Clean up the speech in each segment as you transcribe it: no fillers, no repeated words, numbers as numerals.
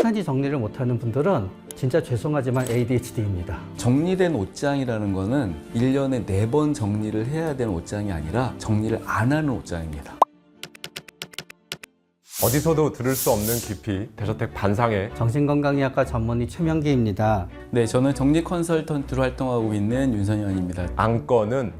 충분히 정리를 못하는 분들은 진짜 죄송하지만 ADHD입니다. 정리된 옷장이라는 거는 1년에 4번 정리를 해야 되는 옷장이 아니라 정리를 안 하는 옷장입니다. 어디서도 들을 수 없는 깊이 대저택 반상회 정신건강의학과 전문의 최명기입니다. 네, 저는 정리 컨설턴트로 활동하고 있는 윤선현입니다. 안건은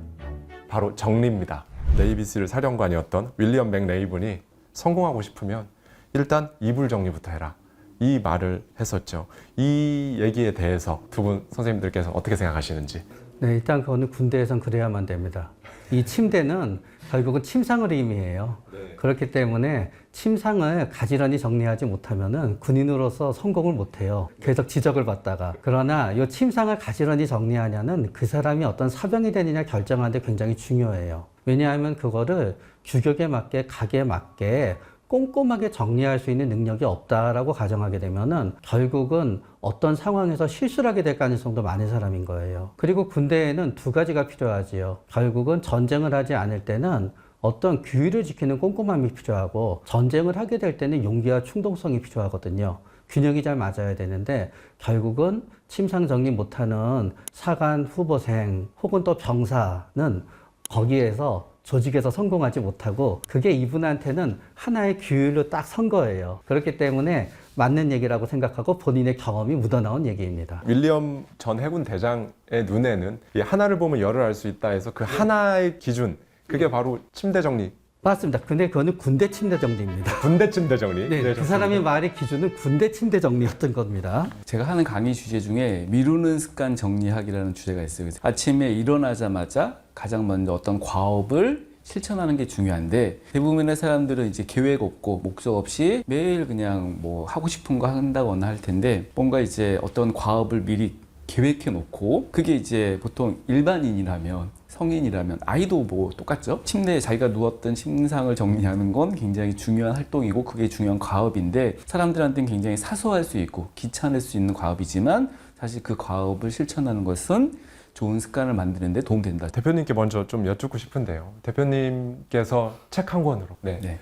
바로 정리입니다. 네이비실 사령관이었던 윌리엄 맥레이븐이 성공하고 싶으면 일단 이불 정리부터 해라, 이 말을 했었죠. 이 얘기에 대해서 두 분 선생님들께서 어떻게 생각하시는지. 네, 일단 그거는 군대에선 그래야만 됩니다. 이 침대는 결국은 침상을 의미해요. 그렇기 때문에 침상을 가지런히 정리하지 못하면은 군인으로서 성공을 못해요. 계속 지적을 받다가. 그러나 이 침상을 가지런히 정리하냐는 그 사람이 어떤 사병이 되느냐 결정하는데 굉장히 중요해요. 왜냐하면 그거를 규격에 맞게, 각에 맞게 꼼꼼하게 정리할 수 있는 능력이 없다라고 가정하게 되면은 결국은 어떤 상황에서 실수를 하게 될 가능성도 많은 사람인 거예요. 그리고 군대에는 두 가지가 필요하지요. 결국은 전쟁을 하지 않을 때는 어떤 규율을 지키는 꼼꼼함이 필요하고, 전쟁을 하게 될 때는 용기와 충동성이 필요하거든요. 균형이 잘 맞아야 되는데 결국은 침상 정리 못하는 사관 후보생 혹은 또 병사는 거기에서 조직에서 성공하지 못하고, 그게 이분한테는 하나의 규율로 딱 선 거예요. 그렇기 때문에 맞는 얘기라고 생각하고 본인의 경험이 묻어나온 얘기입니다. 윌리엄 전 해군 대장의 눈에는 이 하나를 보면 열을 알 수 있다 해서 그 하나의 기준, 그게 바로 침대 정리, 맞습니다. 근데 그거는 군대 침대 정리입니다. 군대 침대 정리. 네, 그 좋습니다. 사람의 말의 기준은 군대 침대 정리였던 겁니다. 제가 하는 강의 주제 중에 미루는 습관 정리하기라는 주제가 있어요. 아침에 일어나자마자 가장 먼저 어떤 과업을 실천하는 게 중요한데, 대부분의 사람들은 이제 계획 없고 목적 없이 매일 그냥 뭐 하고 싶은 거 한다거나 할 텐데, 뭔가 이제 어떤 과업을 미리 계획해 놓고, 그게 이제 보통 일반인이라면, 성인이라면, 아이도 뭐 똑같죠. 침대에 자기가 누웠던 침상을 정리하는 건 굉장히 중요한 활동이고 그게 중요한 과업인데, 사람들한테는 굉장히 사소할 수 있고 귀찮을 수 있는 과업이지만 사실 그 과업을 실천하는 것은 좋은 습관을 만드는 데 도움된다. 대표님께 먼저 좀 여쭙고 싶은데요. 대표님께서 책 한 권으로 네.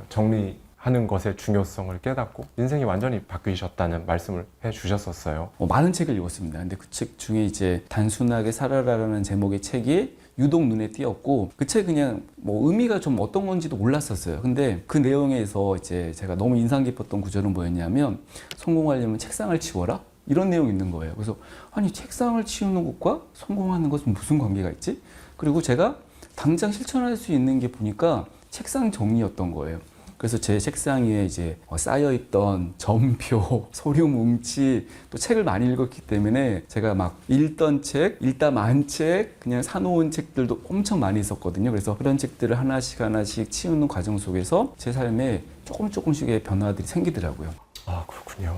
정리하는 것의 중요성을 깨닫고 인생이 완전히 바뀌셨다는 말씀을 해주셨었어요. 많은 책을 읽었습니다. 근데 그 책 중에 이제 단순하게 살아라라는 제목의 책이 유독 눈에 띄었고, 그 책 그냥 뭐 의미가 좀 어떤 건지도 몰랐었어요. 근데 그 내용에서 이제 제가 너무 인상 깊었던 구절은 뭐였냐면, 성공하려면 책상을 치워라? 이런 내용이 있는 거예요. 그래서 아니, 책상을 치우는 것과 성공하는 것은 무슨 관계가 있지? 그리고 제가 당장 실천할 수 있는 게 보니까 책상 정리였던 거예요. 그래서 제 책상 위에 이제 쌓여있던 점표, 서류 뭉치, 또 책을 많이 읽었기 때문에 제가 막 읽던 책, 읽다 만 책, 그냥 사놓은 책들도 엄청 많이 있었거든요. 그래서 그런 책들을 하나씩 하나씩 치우는 과정 속에서 제 삶에 조금씩의 변화들이 생기더라고요. 아, 그렇군요.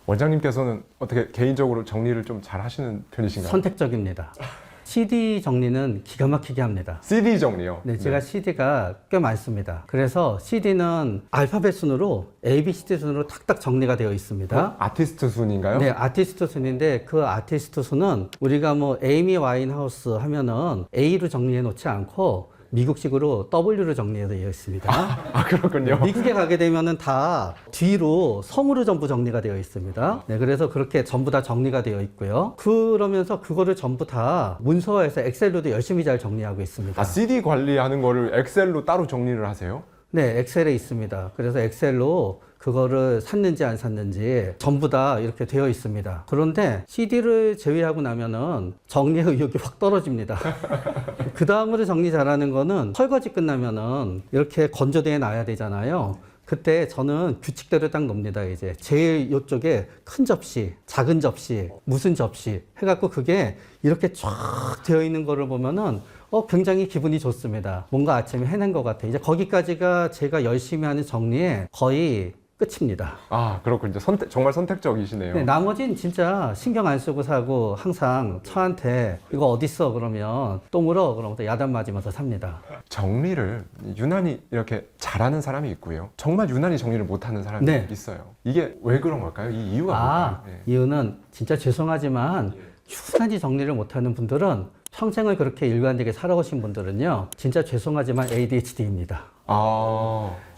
원장님께서는 어떻게 개인적으로 정리를 좀 잘 하시는 편이신가요? 선택적입니다. CD 정리는 기가 막히게 합니다. CD 정리요? 네, 제가 CD가 꽤 많습니다. 그래서 CD는 알파벳 순으로 A, B, C, D 순으로 탁탁 정리가 되어 있습니다. 아티스트 순인가요? 네, 아티스트 순인데 그 아티스트 순은 우리가 뭐 에이미 와인하우스 하면은 A로 정리해 놓지 않고 미국식으로 W로 정리해 되어 있습니다. 아, 그렇군요. 미국에 가게 되면은 다 뒤로 섬으로 전부 정리가 되어 있습니다. 네, 그래서 그렇게 전부 다 정리가 되어 있고요. 그러면서 그거를 전부 다 문서화해서 엑셀로도 열심히 잘 정리하고 있습니다. 아, CD 관리하는 거를 엑셀로 따로 정리를 하세요? 네, 엑셀에 있습니다. 그래서 엑셀로 그거를 샀는지 안 샀는지 전부 다 이렇게 되어 있습니다. 그런데 CD를 제외하고 나면은 정리의 의욕이 확 떨어집니다. 그 다음으로 정리 잘하는 거는 설거지 끝나면은 이렇게 건조대에 놔야 되잖아요. 그때 저는 규칙대로 딱 놓습니다. 이제 제일 이쪽에 큰 접시, 작은 접시, 무슨 접시 해갖고 그게 이렇게 쫙 되어 있는 거를 보면은 굉장히 기분이 좋습니다. 뭔가 아침에 해낸 것 같아요. 이제 거기까지가 제가 열심히 하는 정리의 거의 끝입니다. 아, 그렇군요. 정말 선택적이시네요. 네, 나머지는 진짜 신경 안 쓰고 사고, 항상 처한테 이거 어딨어 그러면 또 물어 그러면 또 야단 맞으면서 삽니다. 정리를 유난히 이렇게 잘하는 사람이 있고요. 정말 유난히 정리를 못하는 사람이 네. 있어요. 이게 왜 그런 걸까요? 이 이유가 뭘까요? 네. 이유는 진짜 죄송하지만 유난히 정리를 못하는 분들은, 평생을 그렇게 일관되게 살아오신 분들은요, 진짜 죄송하지만 ADHD입니다.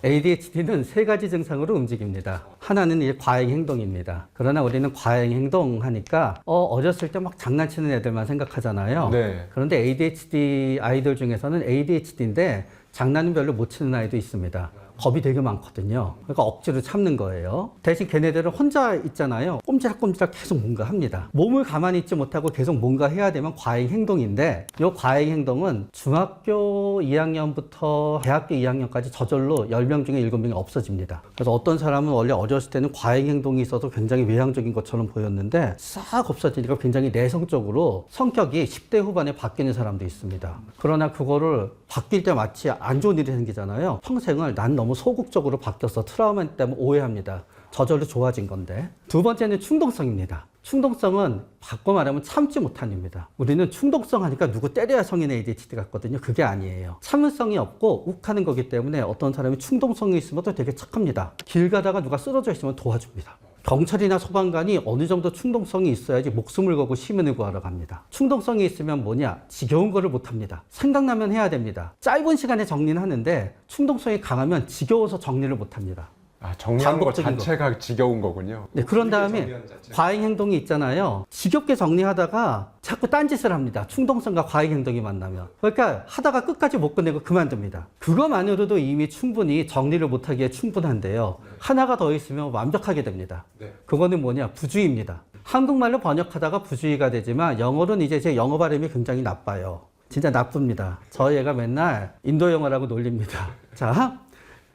ADHD는 세 가지 증상으로 움직입니다. 하나는 이제 과잉 행동입니다. 그러나 우리는 과잉 행동 하니까 어렸을 때 막 장난치는 애들만 생각하잖아요. 네. 그런데 ADHD 아이들 중에서는 ADHD인데 장난은 별로 못 치는 아이도 있습니다. 겁이 되게 많거든요. 그러니까 억지로 참는 거예요. 대신 걔네들은 혼자 있잖아요. 꼼지락꼼지락 계속 뭔가 합니다. 몸을 가만히 있지 못하고 계속 뭔가 해야 되면 과잉 행동인데 이 과잉 행동은 중학교 2학년부터 대학교 2학년까지 저절로 10명 중에 7명이 없어집니다. 그래서 어떤 사람은 원래 어렸을 때는 과잉 행동이 있어도 굉장히 외향적인 것처럼 보였는데 싹 없어지니까 굉장히 내성적으로 성격이 10대 후반에 바뀌는 사람도 있습니다. 그러나 그거를 바뀔 때 마치 안 좋은 일이 생기잖아요. 평생을 난 너무 소극적으로 바뀌어서 트라우마 때문에 오해합니다. 저절로 좋아진 건데. 두 번째는 충동성입니다. 충동성은 바꿔 말하면 참지 못한입니다. 우리는 충동성 하니까 누구 때려야 성인 ADHD 같거든요. 그게 아니에요. 참을성이 없고 욱하는 거기 때문에 어떤 사람이 충동성이 있으면 또 되게 착합니다. 길 가다가 누가 쓰러져 있으면 도와줍니다. 경찰이나 소방관이 어느 정도 충동성이 있어야지 목숨을 걸고 시민을 구하러 갑니다. 충동성이 있으면 뭐냐? 지겨운 거를 못합니다. 생각나면 해야 됩니다. 짧은 시간에 정리는 하는데 충동성이 강하면 지겨워서 정리를 못합니다. 정리하는 것 반복적인 자체가 지겨운 거군요. 네, 그런 다음에 과잉 행동이 있잖아요. 지겹게 정리하다가 자꾸 딴짓을 합니다. 충동성과 과잉 행동이 만나면. 그러니까 하다가 끝까지 못 끝내고 그만둡니다. 그것만으로도 이미 충분히 정리를 못하기에 충분한데요. 하나가 더 있으면 완벽하게 됩니다. 그거는 뭐냐? 부주의입니다. 한국말로 번역하다가 부주의가 되지만 영어로는 이제 제 영어 발음이 굉장히 나빠요. 진짜 나쁩니다. 저희 애가 맨날 인도 영어라고 놀립니다. 자,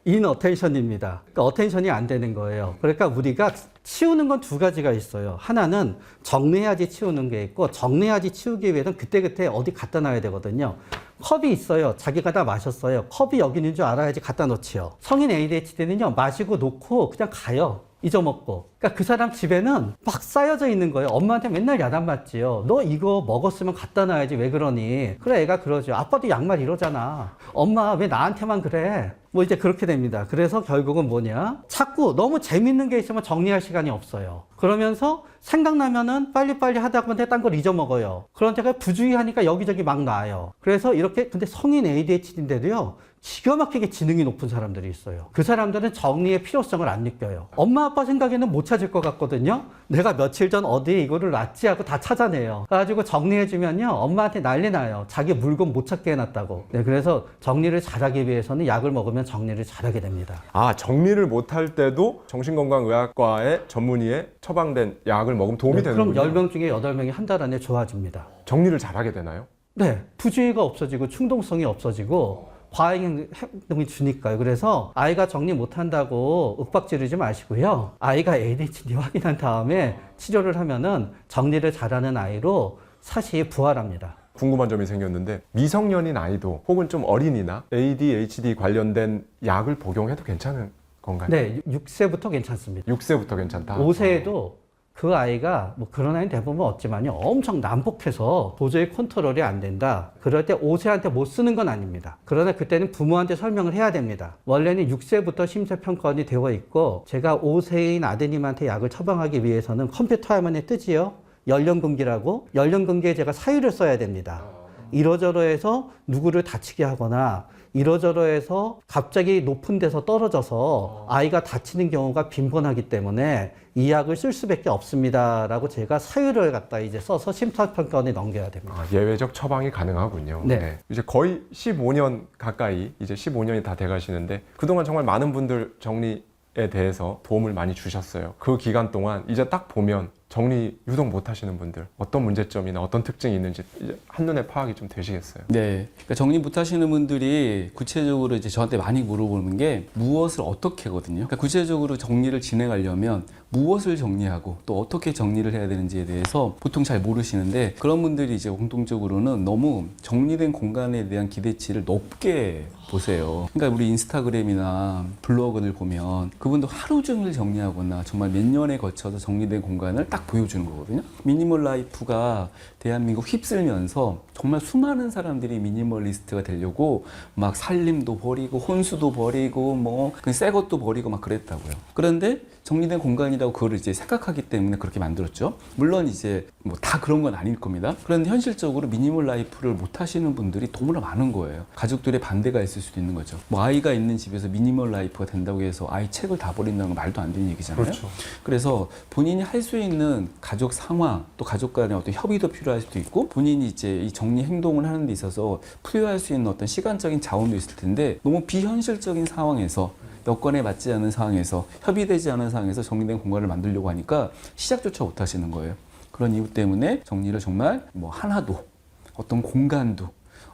인어텐션입니다. 그러니까 어텐션이 안 되는 거예요. 그러니까 우리가 치우는 건 두 가지가 있어요. 하나는 정리해야지 치우는 게 있고 정리해야지 치우기 위해서는 그때그때 어디 갖다 놔야 되거든요. 컵이 있어요. 자기가 다 마셨어요. 컵이 여기 있는 줄 알아야지 갖다 놓지요. 성인 ADHD는요. 마시고 놓고 그냥 가요. 잊어먹고. 그러니까 그 사람 집에는 막 쌓여져 있는 거예요. 엄마한테 맨날 야단맞지요. 너 이거 먹었으면 갖다 놔야지 왜 그러니. 그래 애가 그러죠. 아빠도 양말 이러잖아. 엄마 왜 나한테만 그래. 뭐 이제 그렇게 됩니다. 그래서 결국은 뭐냐. 자꾸 너무 재밌는 게 있으면 정리할 시간이 없어요. 그러면서 생각나면은 빨리빨리 하다 보면 딴 걸 잊어먹어요. 그런 데가 부주의하니까 여기저기 막 놔요. 그래서 이렇게 근데 성인 ADHD인데도요. 기가 막히게 지능이 높은 사람들이 있어요. 그 사람들은 정리의 필요성을 안 느껴요. 엄마 아빠 생각에는 못 찾을 것 같거든요. 내가 며칠 전 어디에 이거를 놨지 하고 다 찾아내요. 그래가지고 정리해주면요. 엄마한테 난리 나요. 자기 물건 못 찾게 해놨다고. 네, 그래서 정리를 잘하기 위해서는 약을 먹으면 정리를 잘하게 됩니다. 정리를 못할 때도 정신건강의학과의 전문의에 처방된 약을 먹으면 도움이 되는군요. 그럼 10명 중에 8명이 한 달 안에 좋아집니다. 정리를 잘하게 되나요? 네. 부주의가 없어지고 충동성이 없어지고 과잉 행동이 주니까요. 그래서 아이가 정리 못한다고 윽박 지르지 마시고요. 아이가 ADHD 확인한 다음에 치료를 하면은 정리를 잘하는 아이로 사실 부활합니다. 궁금한 점이 생겼는데 미성년인 아이도 혹은 좀 어린이나 ADHD 관련된 약을 복용해도 괜찮은 건가요? 네, 6세부터 괜찮습니다. 6세부터 괜찮다. 5세에도 그 아이가 뭐 그런 아이는 대부분 없지만요. 엄청 난폭해서 도저히 컨트롤이 안 된다. 그럴 때 5세한테 못 쓰는 건 아닙니다. 그러나 그때는 부모한테 설명을 해야 됩니다. 원래는 6세부터 심사평가원이 되어 있고 제가 5세인 아드님한테 약을 처방하기 위해서는 컴퓨터 화면에 뜨지요. 연령금기라고. 연령금기에 제가 사유를 써야 됩니다. 이러저러해서 누구를 다치게 하거나 이러저러해서 갑자기 높은 데서 떨어져서 아이가 다치는 경우가 빈번하기 때문에 이 약을 쓸 수밖에 없습니다라고 제가 사유를 갖다 이제 써서 심사평가원에 넘겨야 됩니다. 예외적 처방이 가능하군요. 네. 이제 거의 15년 가까이 이제 15년이 다 돼가시는데 그동안 정말 많은 분들 정리에 대해서 도움을 많이 주셨어요. 그 기간 동안 이제 딱 보면 정리 유독 못 하시는 분들 어떤 문제점이나 어떤 특징이 있는지 이제 한눈에 파악이 좀 되시겠어요? 네. 그러니까 정리 못 하시는 분들이 구체적으로 이제 저한테 많이 물어보는 게 무엇을 어떻게 하거든요. 그러니까 구체적으로 정리를 진행하려면 무엇을 정리하고 또 어떻게 정리를 해야 되는지에 대해서 보통 잘 모르시는데 그런 분들이 이제 공통적으로는 너무 정리된 공간에 대한 기대치를 높게 보세요. 그러니까 우리 인스타그램이나 블로그를 보면 그분도 하루 종일 정리하거나 정말 몇 년에 걸쳐서 정리된 공간을 딱 딱 보여주는 거거든요. 미니멀 라이프가 대한민국 휩쓸면서 정말 수많은 사람들이 미니멀리스트가 되려고 막 살림도 버리고 혼수도 버리고 뭐 새 것도 버리고 막 그랬다고요. 그런데 정리된 공간이라고 그거를 이제 생각하기 때문에 그렇게 만들었죠. 물론 이제 뭐 다 그런 건 아닐 겁니다. 그런데 현실적으로 미니멀 라이프를 못 하시는 분들이 너무나 많은 거예요. 가족들의 반대가 있을 수도 있는 거죠. 뭐 아이가 있는 집에서 미니멀 라이프가 된다고 해서 아이 책을 다 버린다는 건 말도 안 되는 얘기잖아요. 그렇죠. 그래서 본인이 할 수 있는 가족 상황, 또 가족 간의 어떤 협의도 필요할 수도 있고, 본인이 이제 이 정리 행동을 하는 데 있어서 투여할 수 있는 어떤 시간적인 자원도 있을 텐데, 너무 비현실적인 상황에서, 여건에 맞지 않은 상황에서, 협의되지 않은 상황에서 정리된 공간을 만들려고 하니까 시작조차 못 하시는 거예요. 그런 이유 때문에 정리를 정말 뭐 하나도, 어떤 공간도,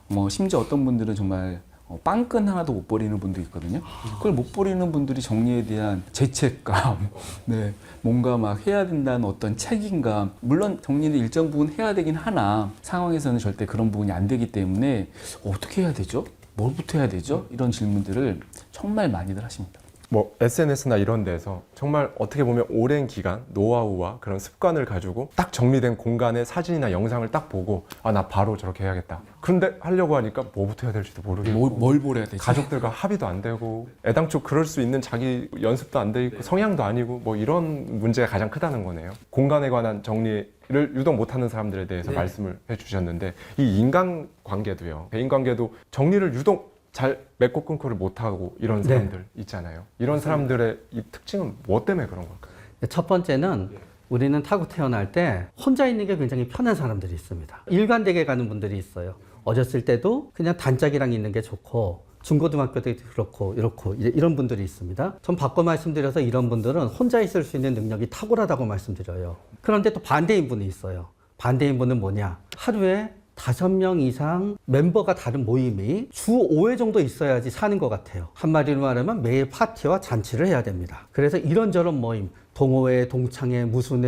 뭐 심지어 어떤 분들은 정말 빵끈 하나도 못 버리는 분도 있거든요. 그걸 못 버리는 분들이 정리에 대한 죄책감, 네, 뭔가 막 해야 된다는 어떤 책임감, 물론 정리는 일정 부분 해야 되긴 하나 상황에서는 절대 그런 부분이 안 되기 때문에 어떻게 해야 되죠? 뭘부터 해야 되죠? 이런 질문들을 정말 많이들 하십니다. 뭐 SNS나 이런 데서 정말 어떻게 보면 오랜 기간 노하우와 그런 습관을 가지고 딱 정리된 공간의 사진이나 영상을 딱 보고 아, 나 바로 저렇게 해야겠다. 그런데 하려고 하니까 뭐부터 해야 될지도 모르겠고 뭘 버려야 되지? 가족들과 합의도 안 되고 애당초 그럴 수 있는 자기 연습도 안 돼 있고 성향도 아니고 뭐 이런 문제가 가장 크다는 거네요. 공간에 관한 정리를 유독 못하는 사람들에 대해서 말씀을 해주셨는데 이 인간관계도요. 대인관계도 정리를 유독 잘 맺고 끊고를 못하고 이런 사람들 있잖아요. 이런 사람들의 이 특징은 뭐 때문에 그런 걸까요? 첫 번째는 우리는 타고 태어날 때 혼자 있는 게 굉장히 편한 사람들이 있습니다. 일관되게 가는 분들이 있어요. 어렸을 때도 그냥 단짝이랑 있는 게 좋고 중고등학교 때도 그렇고 이렇고 이런 분들이 있습니다. 전 바꿔 말씀드려서 이런 분들은 혼자 있을 수 있는 능력이 탁월하다고 말씀드려요. 그런데 또 반대인 분이 있어요. 반대인 분은 뭐냐? 하루에 5명 이상 멤버가 다른 모임이 주 5회 정도 있어야지 사는 것 같아요. 한마디로 말하면 매일 파티와 잔치를 해야 됩니다. 그래서 이런저런 모임, 동호회, 동창회, 무슨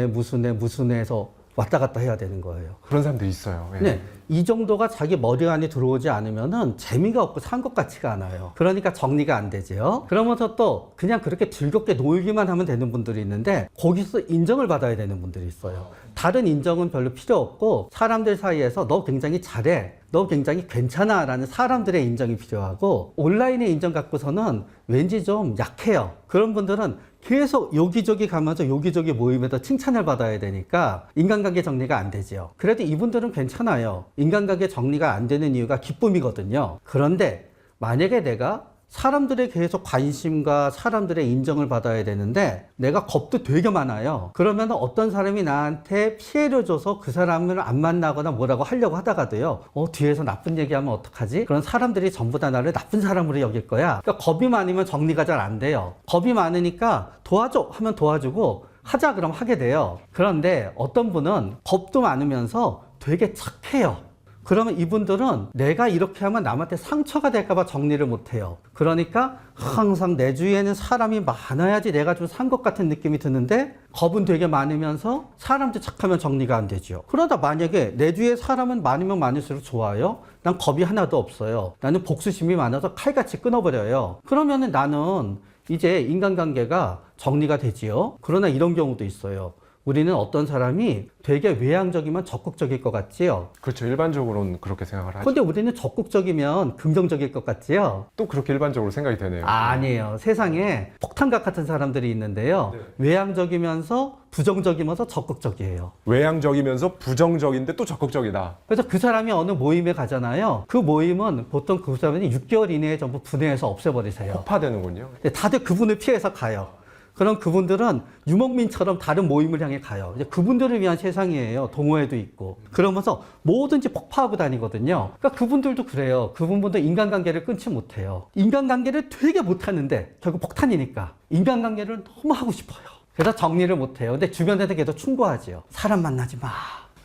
회에서 왔다 갔다 해야 되는 거예요. 그런 사람들 있어요. 예. 네, 이 정도가 자기 머리 안에 들어오지 않으면은 재미가 없고 산 것 같지가 않아요. 그러니까 정리가 안 되죠. 그러면서 또 그냥 그렇게 즐겁게 놀기만 하면 되는 분들이 있는데 거기서 인정을 받아야 되는 분들이 있어요. 다른 인정은 별로 필요 없고 사람들 사이에서 너 굉장히 잘해, 너 굉장히 괜찮아 라는 사람들의 인정이 필요하고 온라인의 인정 갖고서는 왠지 좀 약해요. 그런 분들은 계속 여기저기 가면서 여기저기 모임에서 칭찬을 받아야 되니까 인간관계 정리가 안 되죠. 그래도 이분들은 괜찮아요. 인간관계 정리가 안 되는 이유가 기쁨이거든요. 그런데 만약에 내가 사람들의 계속 관심과 사람들의 인정을 받아야 되는데 내가 겁도 되게 많아요. 그러면 어떤 사람이 나한테 피해를 줘서 그 사람을 안 만나거나 뭐라고 하려고 하다가도요. 뒤에서 나쁜 얘기하면 어떡하지? 그런 사람들이 전부 다 나를 나쁜 사람으로 여길 거야. 그러니까 겁이 많으면 정리가 잘 안 돼요. 겁이 많으니까 도와줘 하면 도와주고 하자 그럼 하게 돼요. 그런데 어떤 분은 겁도 많으면서 되게 착해요. 그러면 이분들은 내가 이렇게 하면 남한테 상처가 될까봐 정리를 못해요. 그러니까 항상 내 주위에는 사람이 많아야지 내가 좀 산 것 같은 느낌이 드는데 겁은 되게 많으면서 사람도 착하면 정리가 안 되죠. 그러다 만약에 내 주위에 사람은 많으면 많을수록 좋아요. 난 겁이 하나도 없어요. 나는 복수심이 많아서 칼같이 끊어버려요. 그러면은 나는 이제 인간관계가 정리가 되지요. 그러나 이런 경우도 있어요. 우리는 어떤 사람이 되게 외향적이면 적극적일 것 같지요. 그렇죠. 일반적으로는 그렇게 생각을 하죠. 근데 우리는 적극적이면 긍정적일 것 같지요. 또 그렇게 일반적으로 생각이 되네요. 아니에요. 세상에 폭탄각 같은 사람들이 있는데요. 외향적이면서 부정적이면서 적극적이에요. 외향적이면서 부정적인데 또 적극적이다. 그래서 그 사람이 어느 모임에 가잖아요. 그 모임은 보통 그 사람이 6개월 이내에 전부 분해해서 없애버리세요. 폭파되는군요. 근데 다들 그분을 피해서 가요. 그럼 그분들은 유목민처럼 다른 모임을 향해 가요. 이제 그분들을 위한 세상이에요. 동호회도 있고. 그러면서 뭐든지 폭파하고 다니거든요. 그러니까 그분들도 그래요. 그분들도 인간관계를 끊지 못해요. 인간관계를 되게 못하는데 결국 폭탄이니까 인간관계를 너무 하고 싶어요. 그래서 정리를 못해요. 근데 주변에서 계속 충고하지요. 사람 만나지 마.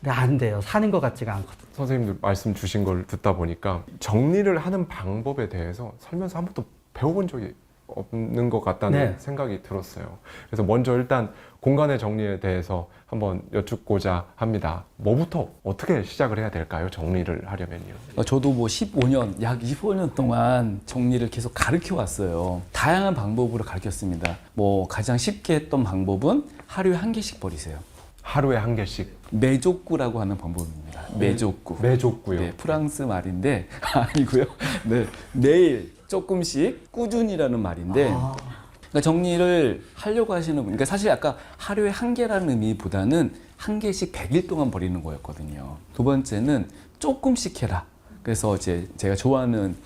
근데 안 돼요. 사는 것 같지가 않거든요. 선생님들 말씀 주신 걸 듣다 보니까 정리를 하는 방법에 대해서 살면서 한 번도 배워본 적이 없는 것 같다는 생각이 들었어요. 그래서 먼저 일단 공간의 정리에 대해서 한번 여쭙고자 합니다. 뭐부터 어떻게 시작을 해야 될까요? 정리를 하려면요. 저도 뭐 15년, 약 15년 동안 정리를 계속 가르쳐 왔어요. 다양한 방법으로 가르쳤습니다. 뭐 가장 쉽게 했던 방법은 하루에 1개씩 버리세요. 하루에 한 개씩. 매족구라고 하는 방법입니다. 매족구. 매족구요. 네, 프랑스 말인데 아니고요. 네, 매일 조금씩 꾸준히라는 말인데 그러니까 정리를 하려고 하시는 분, 그러니까 사실 아까 하루에 한 개라는 의미보다는 한 개씩 100일 동안 버리는 거였거든요. 두 번째는 조금씩 해라. 그래서 이제 제가 좋아하는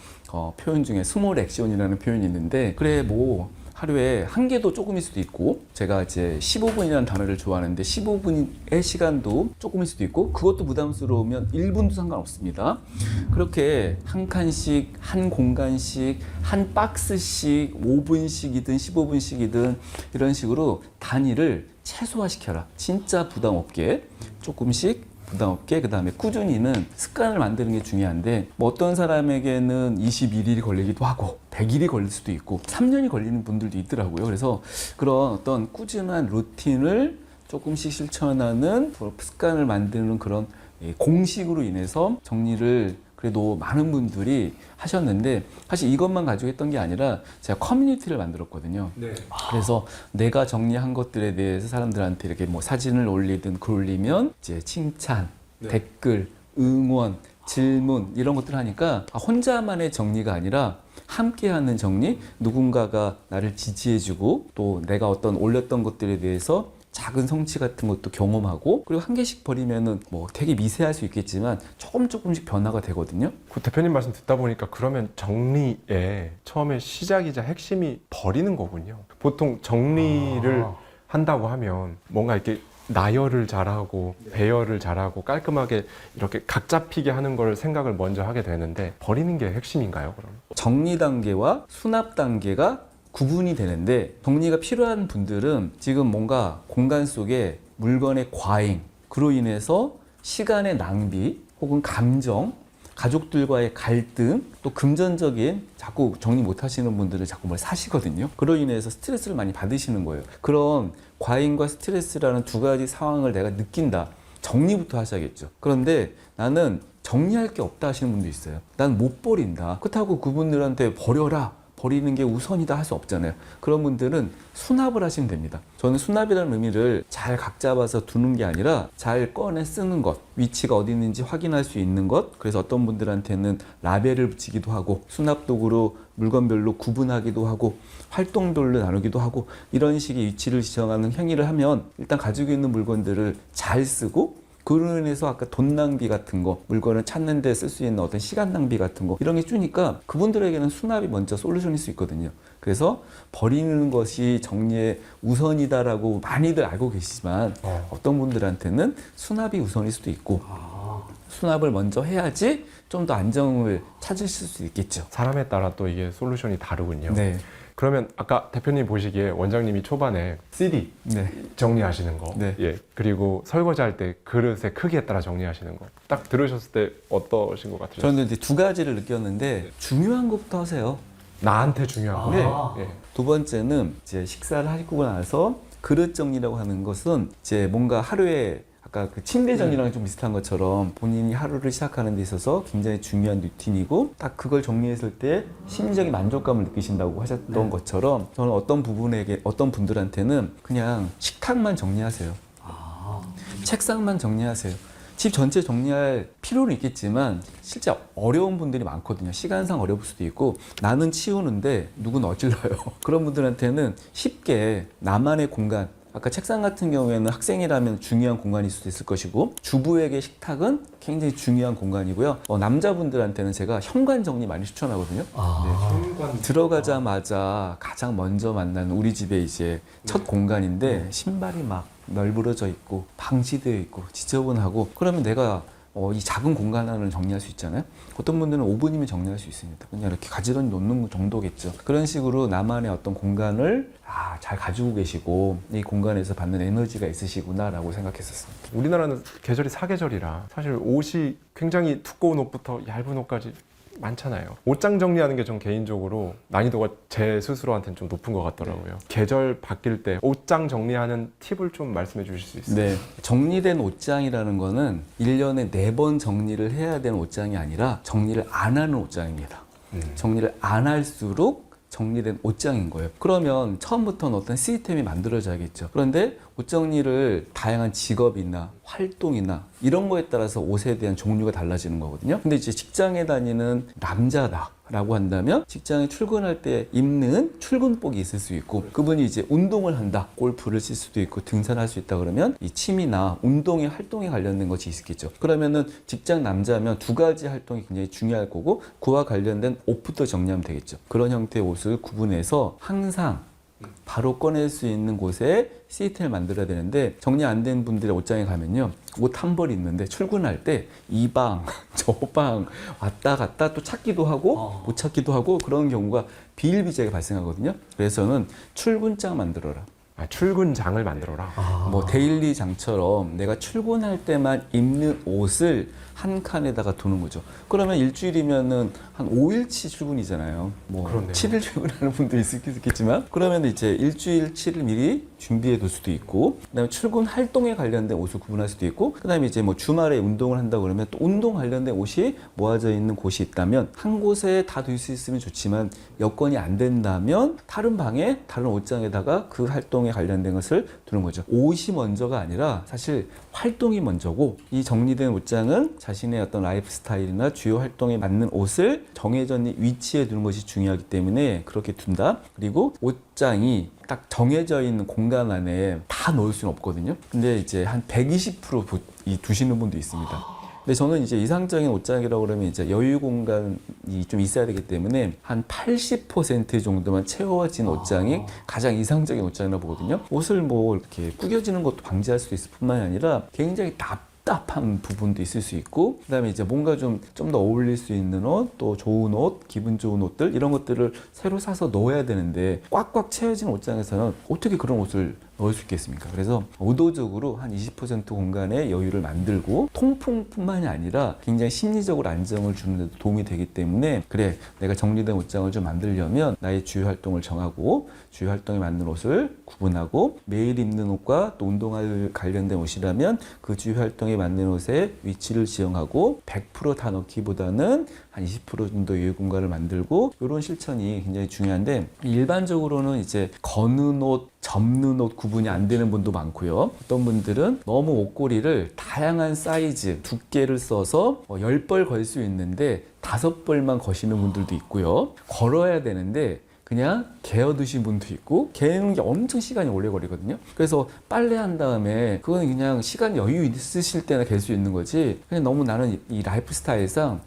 표현 중에 스몰 액션이라는 표현이 있는데, 그래 뭐 하루에 한 개도 조금일 수도 있고, 제가 이제 15분이라는 단어를 좋아하는데 15분의 시간도 조금일 수도 있고, 그것도 부담스러우면 1분도 상관없습니다. 그렇게 한 칸씩, 한 공간씩, 한 박스씩 5분씩이든 15분씩이든 이런 식으로 단위를 최소화시켜라. 진짜 부담 없게 조금씩, 부담 없게, 그 다음에 꾸준히는 습관을 만드는 게 중요한데, 뭐 어떤 사람에게는 21일이 걸리기도 하고 100일이 걸릴 수도 있고 3년이 걸리는 분들도 있더라고요. 그래서 그런 어떤 꾸준한 루틴을 조금씩 실천하는 습관을 만드는 그런 공식으로 인해서 정리를 그래도 많은 분들이 하셨는데, 사실 이것만 가지고 했던 게 아니라 제가 커뮤니티를 만들었거든요. 네. 그래서 내가 정리한 것들에 대해서 사람들한테 이렇게 뭐 사진을 올리든 글 올리면 이제 칭찬, 네. 댓글, 응원, 질문 이런 것들을 하니까 혼자만의 정리가 아니라 함께하는 정리, 누군가가 나를 지지해주고 또 내가 어떤 올렸던 것들에 대해서 작은 성취 같은 것도 경험하고, 그리고 한 개씩 버리면은 뭐 되게 미세할 수 있겠지만 조금씩 변화가 되거든요. 그 대표님 말씀 듣다 보니까 그러면 정리의 처음에 시작이자 핵심이 버리는 거군요. 보통 정리를 한다고 하면 뭔가 이렇게 나열을 잘하고 배열을 잘하고 깔끔하게 이렇게 각 잡히게 하는 걸 생각을 먼저 하게 되는데, 버리는 게 핵심인가요, 그럼? 정리 단계와 수납 단계가 구분이 되는데, 정리가 필요한 분들은 지금 뭔가 공간 속에 물건의 과잉, 그로 인해서 시간의 낭비 혹은 감정, 가족들과의 갈등, 또 금전적인 자꾸 정리 못 하시는 분들은 자꾸 뭘 사시거든요. 그로 인해서 스트레스를 많이 받으시는 거예요. 그런 과잉과 스트레스라는 두 가지 상황을 내가 느낀다. 정리부터 하셔야겠죠. 그런데 나는 정리할 게 없다 하시는 분도 있어요. 난 못 버린다. 그렇다고 그분들한테 버려라, 버리는 게 우선이다 할 수 없잖아요. 그런 분들은 수납을 하시면 됩니다. 저는 수납이라는 의미를 잘 각 잡아서 두는 게 아니라 잘 꺼내 쓰는 것, 위치가 어디 있는지 확인할 수 있는 것. 그래서 어떤 분들한테는 라벨을 붙이기도 하고, 수납 도구로 물건별로 구분하기도 하고, 활동별로 나누기도 하고, 이런 식의 위치를 지정하는 행위를 하면 일단 가지고 있는 물건들을 잘 쓰고, 그로 인해서 아까 돈 낭비 같은 거, 물건을 찾는 데 쓸 수 있는 어떤 시간 낭비 같은 거, 이런 게 주니까 그분들에게는 수납이 먼저 솔루션일 수 있거든요. 그래서 버리는 것이 정리의 우선이다라고 많이들 알고 계시지만 어떤 분들한테는 수납이 우선일 수도 있고, 수납을 먼저 해야지 좀 더 안정을 찾으실 수 있겠죠. 사람에 따라 또 이게 솔루션이 다르군요. 네. 그러면 아까 대표님 보시기에 원장님이 초반에 CD 네. 정리하시는 거, 네. 예, 그리고 설거지할 때 그릇의 크기에 따라 정리하시는 거, 딱 들으셨을 때 어떠신 것 같으세요? 저는 이제 두 가지를 느꼈는데, 중요한 것부터 하세요. 나한테 중요한 거. 네. 예. 두 번째는 이제 식사를 하고 나서 그릇 정리라고 하는 것은 이제 뭔가 하루에 아까 그 침대 정리랑 좀 비슷한 것처럼 본인이 하루를 시작하는 데 있어서 굉장히 중요한 루틴이고, 딱 그걸 정리했을 때 심리적인 만족감을 느끼신다고 하셨던 것처럼, 저는 어떤 분들한테는 그냥 식탁만 정리하세요. 책상만 정리하세요. 집 전체 정리할 필요는 있겠지만 실제 어려운 분들이 많거든요. 시간상 어려울 수도 있고, 나는 치우는데 누군 어질러요. 그런 분들한테는 쉽게 나만의 공간, 아까 책상 같은 경우에는 학생이라면 중요한 공간일 수도 있을 것이고, 주부에게 식탁은 굉장히 중요한 공간이고요. 남자분들한테는 제가 현관 정리 많이 추천하거든요. 네. 들어가자마자 가장 먼저 만나는 우리 집의 이제 첫 공간인데, 신발이 막 널브러져 있고 방치되어 있고 지저분하고, 그러면 내가 이 작은 공간 하나를 정리할 수 있잖아요. 어떤 분들은 5분이면 정리할 수 있습니다. 그냥 이렇게 가지런히 놓는 정도겠죠. 그런 식으로 나만의 어떤 공간을 잘 가지고 계시고, 이 공간에서 받는 에너지가 있으시구나라고 생각했었습니다. 우리나라는 계절이 사계절이라 사실 옷이 굉장히 두꺼운 옷부터 얇은 옷까지 많잖아요. 옷장 정리하는 게 전 개인적으로 난이도가 제 스스로한테는 좀 높은 것 같더라고요. 계절 바뀔 때 옷장 정리하는 팁을 좀 말씀해 주실 수 있어요? 네. 정리된 옷장이라는 거는 1년에 4번 정리를 해야 되는 옷장이 아니라 정리를 안 하는 옷장입니다. 정리를 안 할수록 정리된 옷장인 거예요. 그러면 처음부터는 어떤 시스템이 만들어져야겠죠. 그런데 옷 정리를 다양한 직업이나 활동이나 이런 거에 따라서 옷에 대한 종류가 달라지는 거거든요. 근데 이제 직장에 다니는 남자다라고 한다면 직장에 출근할 때 입는 출근복이 있을 수 있고, 그분이 이제 운동을 한다, 골프를 칠 수도 있고 등산할 수 있다 그러면 이 취미나 운동의 활동에 관련된 것이 있겠죠. 그러면은 직장 남자면 두 가지 활동이 굉장히 중요할 거고, 그와 관련된 옷부터 정리하면 되겠죠. 그런 형태의 옷을 구분해서 항상 바로 꺼낼 수 있는 곳에 시스템을 만들어야 되는데, 정리 안 된 분들의 옷장에 가면요, 옷 한 벌 있는데 출근할 때 이 방, 저 방 왔다 갔다 또 찾기도 하고 못 찾기도 하고 그런 경우가 비일비재하게 발생하거든요. 그래서 저는 출근장 만들어라. 출근장을 만들어라. 뭐 데일리장처럼 내가 출근할 때만 입는 옷을 한 칸에다가 두는 거죠. 그러면 일주일이면은 한 5일치 출근이잖아요. 뭐 그렇네요. 7일 출근하는 분도 있겠지만, 그러면 이제 일주일 7일 미리 준비해 둘 수도 있고, 그다음에 출근 활동에 관련된 옷을 구분할 수도 있고, 그다음에 이제 뭐 주말에 운동을 한다 그러면 또 운동 관련된 옷이 모아져 있는 곳이 있다면 한 곳에 다 둘 수 있으면 좋지만, 여건이 안 된다면 다른 방에 다른 옷장에다가 그 활동에 관련된 것을 두는 거죠. 옷이 먼저가 아니라 사실 활동이 먼저고, 이 정리된 옷장은 자신의 어떤 라이프 스타일이나 주요 활동에 맞는 옷을 정해져 있는 위치에 두는 것이 중요하기 때문에 그렇게 둔다. 그리고 옷장이 딱 정해져 있는 공간 안에 다 넣을 수는 없거든요. 근데 이제 한 120% 두시는 분도 있습니다. 근데 저는 이제 이상적인 옷장이라고 그러면 이제 여유 공간이 좀 있어야 되기 때문에 한 80% 정도만 채워진 옷장이 가장 이상적인 옷장이라고 보거든요. 옷을 뭐 이렇게 구겨지는 것도 방지할 수도 있을 뿐만이 아니라 굉장히 답답한 부분도 있을 수 있고, 그다음에 이제 뭔가 좀 더 어울릴 수 있는 옷, 또 좋은 옷, 기분 좋은 옷들, 이런 것들을 새로 사서 넣어야 되는데 꽉꽉 채워진 옷장에서는 어떻게 그런 옷을 넣을 수 있겠습니까? 그래서 의도적으로 한 20% 공간의 여유를 만들고, 통풍뿐만이 아니라 굉장히 심리적으로 안정을 주는 데도 도움이 되기 때문에, 그래, 내가 정리된 옷장을 좀 만들려면 나의 주요 활동을 정하고 주요 활동에 맞는 옷을 구분하고, 매일 입는 옷과 또 운동할 관련된 옷이라면 그 주요 활동에 맞는 옷에 위치를 지정하고 100% 다 넣기보다는 한 20% 정도 여유 공간을 만들고, 이런 실천이 굉장히 중요한데, 일반적으로는 이제 거는 옷, 접는 옷 구분이 안 되는 분도 많고요. 어떤 분들은 너무 옷걸이를 다양한 사이즈, 두께를 써서 10벌 걸 수 있는데 5벌만 거시는 분들도 있고요. 걸어야 되는데 그냥 개어두신 분도 있고, 개는 게 엄청 시간이 오래 걸리거든요. 그래서 빨래한 다음에 그건 그냥 시간 여유 있으실 때나 갤 수 있는 거지, 그냥 너무 나는 이 라이프 스타일상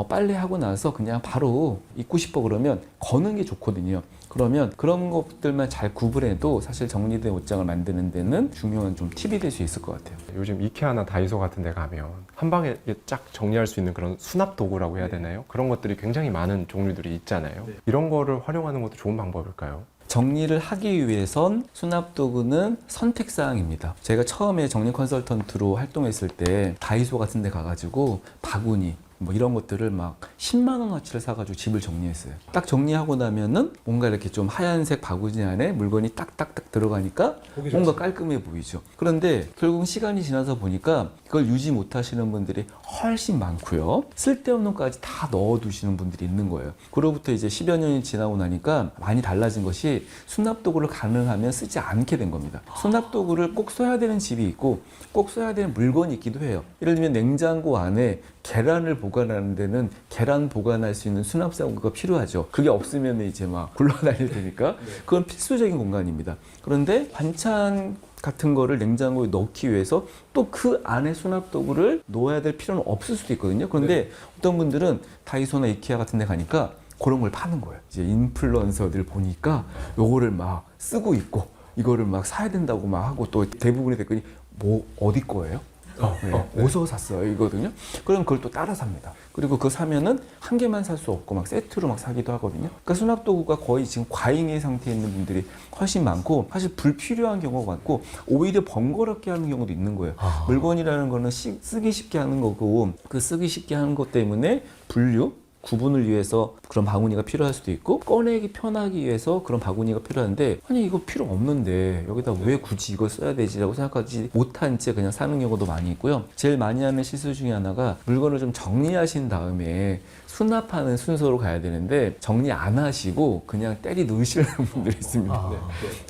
빨래하고 나서 그냥 바로 입고 싶어 그러면 거는 게 좋거든요. 그러면 그런 것들만 잘 구분해도 사실 정리된 옷장을 만드는 데는 중요한 좀 팁이 될 수 있을 것 같아요. 요즘 이케아나 다이소 같은 데 가면 한 방에 쫙 정리할 수 있는 그런 수납 도구라고 해야 되나요? 그런 것들이 굉장히 많은 종류들이 있잖아요. 이런 거를 활용하는 것도 좋은 방법일까요? 정리를 하기 위해선 수납 도구는 선택사항입니다. 제가 처음에 정리 컨설턴트로 활동했을 때 다이소 같은 데 가가지고 바구니 뭐 이런 것들을 막 10만 원어치를 사가지고 집을 정리했어요. 딱 정리하고 나면은 뭔가 이렇게 좀 하얀색 바구니 안에 물건이 딱딱딱 들어가니까 뭔가 깔끔해 보이죠. 그런데 결국 시간이 지나서 보니까 그걸 유지 못 하시는 분들이 훨씬 많고요. 쓸데없는 것까지 다 넣어두시는 분들이 있는 거예요. 그로부터 이제 10여 년이 지나고 나니까 많이 달라진 것이 수납도구를 가능하면 쓰지 않게 된 겁니다. 수납도구를 꼭 써야 되는 집이 있고 꼭 써야 되는 물건이 있기도 해요. 예를 들면 냉장고 안에 계란을 보관하는 데는 계란 보관할 수 있는 수납도구가 필요하죠. 그게 없으면 이제 막 굴러다닐 테니까 그건 필수적인 공간입니다. 그런데 반찬 같은 거를 냉장고에 넣기 위해서 또 그 안에 수납도구를 놓아야 될 필요는 없을 수도 있거든요. 그런데 어떤 분들은 다이소나 이케아 같은 데 가니까 그런 걸 파는 거예요. 이제 인플루언서들 보니까 요거를 막 쓰고 있고 이거를 막 사야 된다고 막 하고, 또 대부분의 댓글이 뭐 어디 거예요? 어디서 샀어요? 이거든요. 그럼 그걸 또 따라 삽니다. 그리고 그거 사면은 한 개만 살 수 없고 막 세트로 막 사기도 하거든요. 그러니까 수납도구가 거의 지금 과잉의 상태에 있는 분들이 훨씬 많고, 사실 불필요한 경우가 많고 오히려 번거롭게 하는 경우도 있는 거예요. 물건이라는 거는 쓰기 쉽게 하는 거고, 그 쓰기 쉽게 하는 것 때문에 분류, 구분을 위해서 그런 바구니가 필요할 수도 있고 꺼내기 편하기 위해서 그런 바구니가 필요한데 아니 이거 필요 없는데 여기다 왜 굳이 이걸 써야 되지라고 생각하지 못한 채 그냥 사는 경우도 많이 있고요. 제일 많이 하는 실수 중에 하나가 물건을 좀 정리하신 다음에 수납하는 순서로 가야 되는데 정리 안 하시고 그냥 때리 놓으시는 분들이 있습니다.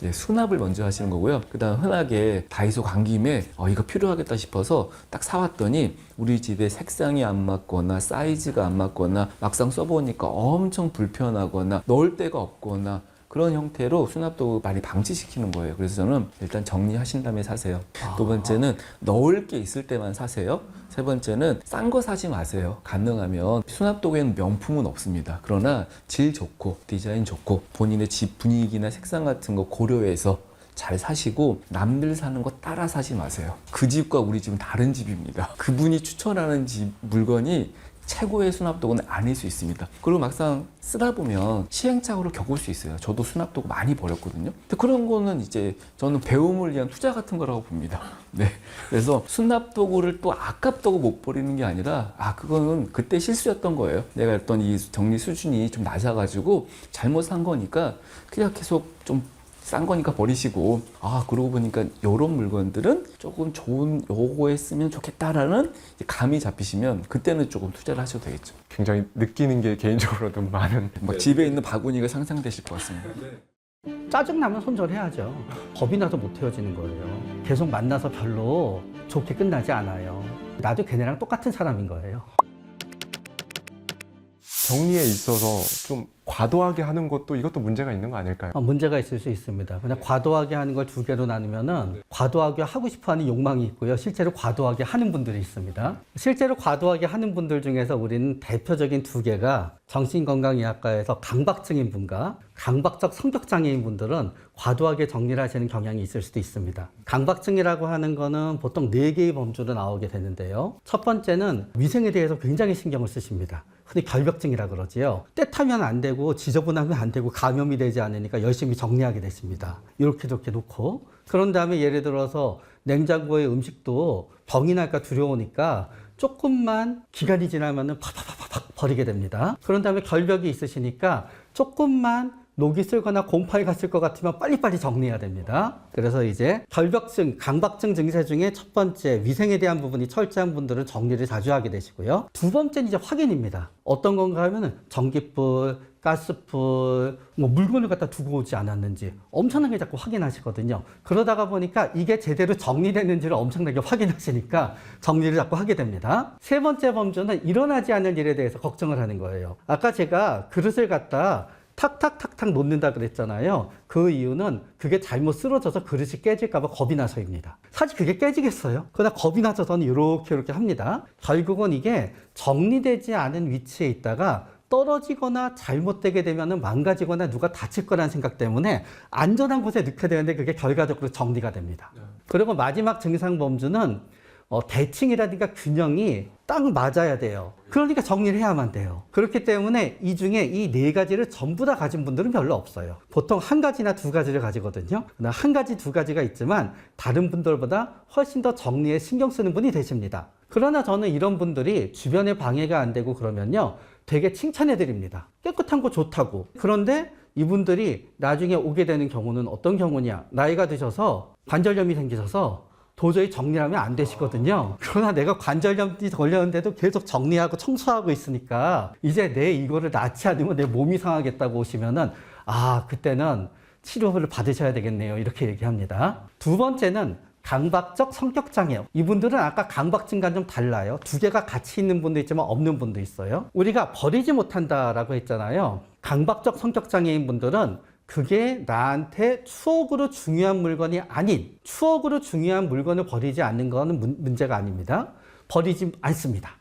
네, 수납을 먼저 하시는 거고요. 그다음 흔하게 다이소 간 김에 이거 필요하겠다 싶어서 딱 사왔더니 우리 집에 색상이 안 맞거나 사이즈가 안 맞거나 막상 써보니까 엄청 불편하거나 넣을 데가 없거나 그런 형태로 수납도 많이 방치시키는 거예요. 그래서 저는 일단 정리하신 다음에 사세요. 두 번째는 넣을 게 있을 때만 사세요. 세 번째는 싼 거 사지 마세요. 가능하면 수납도구에는 명품은 없습니다. 그러나 질 좋고 디자인 좋고 본인의 집 분위기나 색상 같은 거 고려해서 잘 사시고 남들 사는 거 따라 사지 마세요. 그 집과 우리 집은 다른 집입니다. 그분이 추천하는 집 물건이 최고의 수납도구는 아닐 수 있습니다. 그리고 막상 쓰다 보면 시행착오를 겪을 수 있어요. 저도 수납도구 많이 버렸거든요. 근데 그런 거는 이제 저는 배움을 위한 투자 같은 거라고 봅니다. 네. 그래서 수납도구를 또 아깝다고 못 버리는 게 아니라 그거는 그때 실수였던 거예요. 내가 했던 이 정리 수준이 좀 낮아가지고 잘못 산 거니까 그냥 계속 좀 싼 거니까 버리시고 그러고 보니까 이런 물건들은 조금 좋은 요거에 쓰면 좋겠다라는 감이 잡히시면 그때는 조금 투자를 하셔도 되겠죠. 굉장히 느끼는 게 개인적으로도 많은. 막 집에 있는 바구니가 상상되실 것 같습니다. 짜증나면 손절해야죠. 겁이 나서 못 헤어지는 거예요. 계속 만나서 별로 좋게 끝나지 않아요. 나도 걔네랑 똑같은 사람인 거예요. 정리에 있어서 좀 과도하게 하는 것도 이것도 문제가 있는 거 아닐까요? 문제가 있을 수 있습니다. 그냥 과도하게 하는 걸 두 개로 나누면은 과도하게 하고 싶어하는 욕망이 있고요. 실제로 과도하게 하는 분들이 있습니다. 실제로 과도하게 하는 분들 중에서 우리는 대표적인 두 개가 정신건강의학과에서 강박증인 분과 강박적 성격장애인 분들은 과도하게 정리를 하시는 경향이 있을 수도 있습니다. 강박증이라고 하는 거는 보통 4개의 범주로 나오게 되는데요. 첫 번째는 위생에 대해서 굉장히 신경을 쓰십니다. 흔히 결벽증이라 그러지요. 때 타면 안 되고 지저분하면 안 되고 감염이 되지 않으니까 열심히 정리하게 됐습니다. 이렇게 놓고 그런 다음에 예를 들어서 냉장고에 음식도 병이 날까 두려우니까 조금만 기간이 지나면은 팍팍팍팍 버리게 됩니다. 그런 다음에 결벽이 있으시니까 조금만 녹이 슬거나 곰팡이가 쓸 것 같으면 빨리빨리 정리해야 됩니다. 그래서 이제 결벽증, 강박증 증세 중에 첫 번째 위생에 대한 부분이 철저한 분들은 정리를 자주 하게 되시고요. 두 번째는 이제 확인입니다. 어떤 건가 하면은 전기불, 가스불, 물건을 갖다 두고 오지 않았는지 엄청나게 자꾸 확인하시거든요. 그러다가 보니까 이게 제대로 정리됐는지를 엄청나게 확인하시니까 정리를 자꾸 하게 됩니다. 세 번째 범주는 일어나지 않을 일에 대해서 걱정을 하는 거예요. 아까 제가 그릇을 갖다 탁탁탁탁 놓는다 그랬잖아요. 그 이유는 그게 잘못 쓰러져서 그릇이 깨질까봐 겁이 나서입니다. 사실 그게 깨지겠어요? 그러나 겁이 나서 저는 이렇게 합니다. 결국은 이게 정리되지 않은 위치에 있다가 떨어지거나 잘못되게 되면 망가지거나 누가 다칠 거라는 생각 때문에 안전한 곳에 넣게 되는데 그게 결과적으로 정리가 됩니다. 그리고 마지막 증상 범주는 대칭이라든가 균형이 딱 맞아야 돼요. 그러니까 정리를 해야만 돼요. 그렇기 때문에 이 중에 이 4가지를 전부 다 가진 분들은 별로 없어요. 보통 1가지나 2가지를 가지거든요. 그러나 1가지, 2가지가 있지만 다른 분들보다 훨씬 더 정리에 신경 쓰는 분이 되십니다. 그러나 저는 이런 분들이 주변에 방해가 안 되고 그러면요, 되게 칭찬해 드립니다. 깨끗한 거 좋다고. 그런데 이분들이 나중에 오게 되는 경우는 어떤 경우냐, 나이가 드셔서 관절염이 생기셔서 도저히 정리하면 안 되시거든요. 그러나 내가 관절염이 걸렸는데도 계속 정리하고 청소하고 있으니까 이제 내 이거를 낫지 않으면 내 몸이 상하겠다고 오시면은 그때는 치료를 받으셔야 되겠네요. 이렇게 얘기합니다. 두 번째는 강박적 성격장애. 이분들은 아까 강박증과 좀 달라요. 2개가 같이 있는 분도 있지만 없는 분도 있어요. 우리가 버리지 못한다라고 했잖아요. 강박적 성격장애인 분들은 그게 나한테 추억으로 중요한 물건이 아닌, 추억으로 중요한 물건을 버리지 않는 거는 문제가 아닙니다. 버리지 않습니다.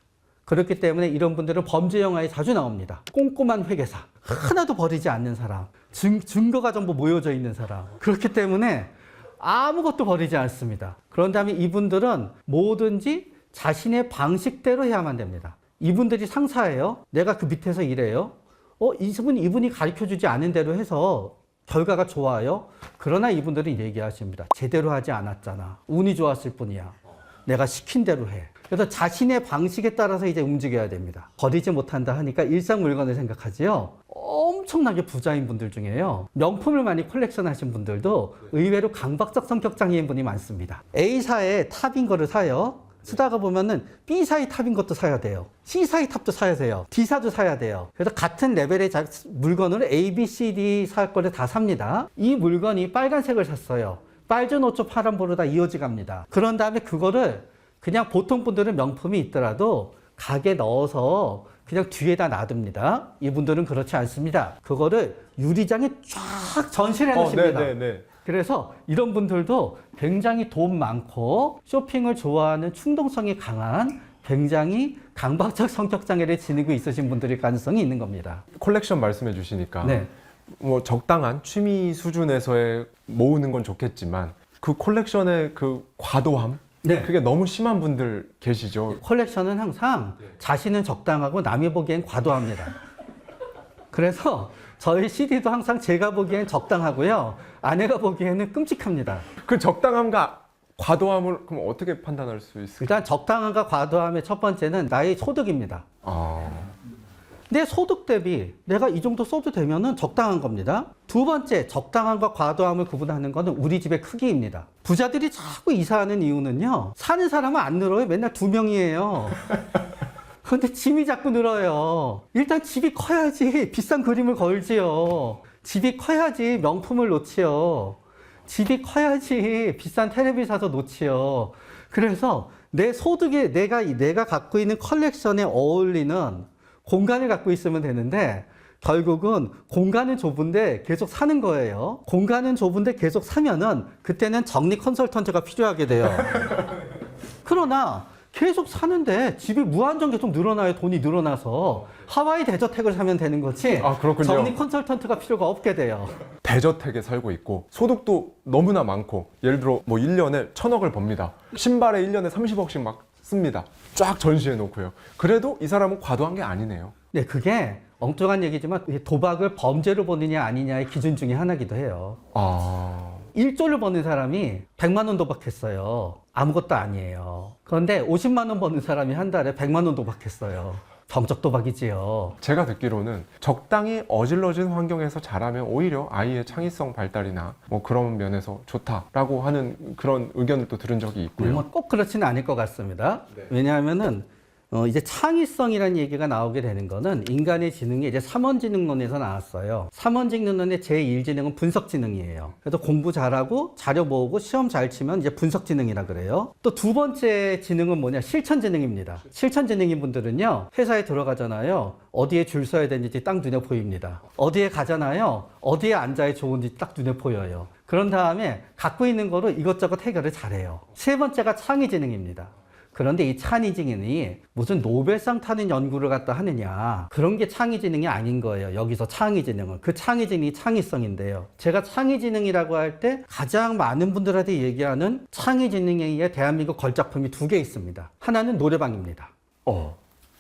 그렇기 때문에 이런 분들은 범죄 영화에 자주 나옵니다. 꼼꼼한 회계사, 하나도 버리지 않는 사람, 증거가 전부 모여져 있는 사람. 그렇기 때문에 아무것도 버리지 않습니다. 그런 다음에 이분들은 뭐든지 자신의 방식대로 해야만 됩니다. 이분들이 상사예요. 내가 그 밑에서 일해요. 이분이 가르쳐주지 않은 대로 해서 결과가 좋아요. 그러나 이분들은 얘기하십니다. 제대로 하지 않았잖아. 운이 좋았을 뿐이야. 내가 시킨 대로 해. 그래서 자신의 방식에 따라서 이제 움직여야 됩니다. 버리지 못한다 하니까 일상 물건을 생각하지요. 엄청나게 부자인 분들 중에요. 명품을 많이 컬렉션 하신 분들도 의외로 강박적 성격 장애인 분이 많습니다. A사의 탑인 거를 사요. 쓰다가 보면은 B사의 탑인 것도 사야 돼요. C사의 탑도 사야 돼요. D사도 사야 돼요. 그래서 같은 레벨의 물건을 A, B, C, D 살 거를 다 삽니다. 이 물건이 빨간색을 샀어요. 빨주, 노초, 파란, 보로 다 이어지 갑니다. 그런 다음에 그거를 그냥 보통 분들은 명품이 있더라도 가게 넣어서 그냥 뒤에다 놔둡니다. 이분들은 그렇지 않습니다. 그거를 유리장에 쫙 전시를 해놓습니다. 그래서 이런 분들도 굉장히 돈 많고 쇼핑을 좋아하는 충동성이 강한 굉장히 강박적 성격 장애를 지니고 있으신 분들일 가능성이 있는 겁니다. 콜렉션 말씀해 주시니까 네. 뭐 적당한 취미 수준에서의 모으는 건 좋겠지만 그 콜렉션의 그 과도함 네. 그게 너무 심한 분들 계시죠. 컬렉션은 항상 자신은 적당하고 남이 보기엔 과도합니다. 그래서 저희 CD도 항상 제가 보기엔 적당하고요. 아내가 보기에는 끔찍합니다. 그 적당함과 과도함을 그럼 어떻게 판단할 수 있을까요? 일단 적당함과 과도함의 첫 번째는 나의 소득입니다. 내 소득 대비 내가 이 정도 써도 되면은 적당한 겁니다. 두 번째, 적당함과 과도함을 구분하는 것은 우리 집의 크기입니다. 부자들이 자꾸 이사하는 이유는요. 사는 사람은 안 늘어요. 맨날 2명이에요. 근데 짐이 자꾸 늘어요. 일단 집이 커야지 비싼 그림을 걸지요. 집이 커야지 명품을 놓지요. 집이 커야지 비싼 텔레비 사서 놓지요. 그래서 내 소득에 내가 갖고 있는 컬렉션에 어울리는 공간을 갖고 있으면 되는데 결국은 공간은 좁은데 계속 사는 거예요. 공간은 좁은데 계속 사면은 그때는 정리 컨설턴트가 필요하게 돼요. 그러나 계속 사는데 집이 무한정 계속 늘어나요. 돈이 늘어나서 하와이 대저택을 사면 되는 거지. 그렇군요. 정리 컨설턴트가 필요가 없게 돼요. 대저택에 살고 있고 소득도 너무나 많고 예를 들어 뭐 1년에 1,000억을 법니다. 신발에 1년에 30억씩 막 씁니다. 쫙 전시해 놓고요. 그래도 이 사람은 과도한 게 아니네요. 네, 그게 엉뚱한 얘기지만 도박을 범죄로 보느냐 아니냐의 기준 중에 하나기도 해요. 1조를 버는 사람이 100만 원 도박했어요. 아무것도 아니에요. 그런데 50만 원 버는 사람이 한 달에 100만 원 도박했어요. 정적 도박이지요. 제가 듣기로는 적당히 어질러진 환경에서 자라면 오히려 아이의 창의성 발달이나 뭐 그런 면에서 좋다라고 하는 그런 의견을 또 들은 적이 있고요. 뭐 꼭 그렇지는 않을 것 같습니다. 왜냐하면은 이제 창의성이라는 얘기가 나오게 되는 거는 인간의 지능이 이제 삼원지능론에서 나왔어요. 삼원지능론의 제1지능은 분석지능이에요. 그래서 공부 잘하고 자료 모으고 시험 잘 치면 이제 분석지능이라 그래요. 또 두 번째 지능은 뭐냐? 실천지능입니다. 실천지능인 분들은요, 회사에 들어가잖아요. 어디에 줄 서야 되는지 딱 눈에 보입니다. 어디에 가잖아요. 어디에 앉아야 좋은지 딱 눈에 보여요. 그런 다음에 갖고 있는 거로 이것저것 해결을 잘해요. 세 번째가 창의지능입니다. 그런데 이 창의지능이 무슨 노벨상 타는 연구를 갖다 하느냐, 그런 게 창의지능이 아닌 거예요. 여기서 창의지능은. 그 창의지능이 창의성인데요. 제가 창의지능이라고 할 때 가장 많은 분들한테 얘기하는 창의지능에 의해 대한민국 걸작품이 2개 있습니다. 하나는 노래방입니다.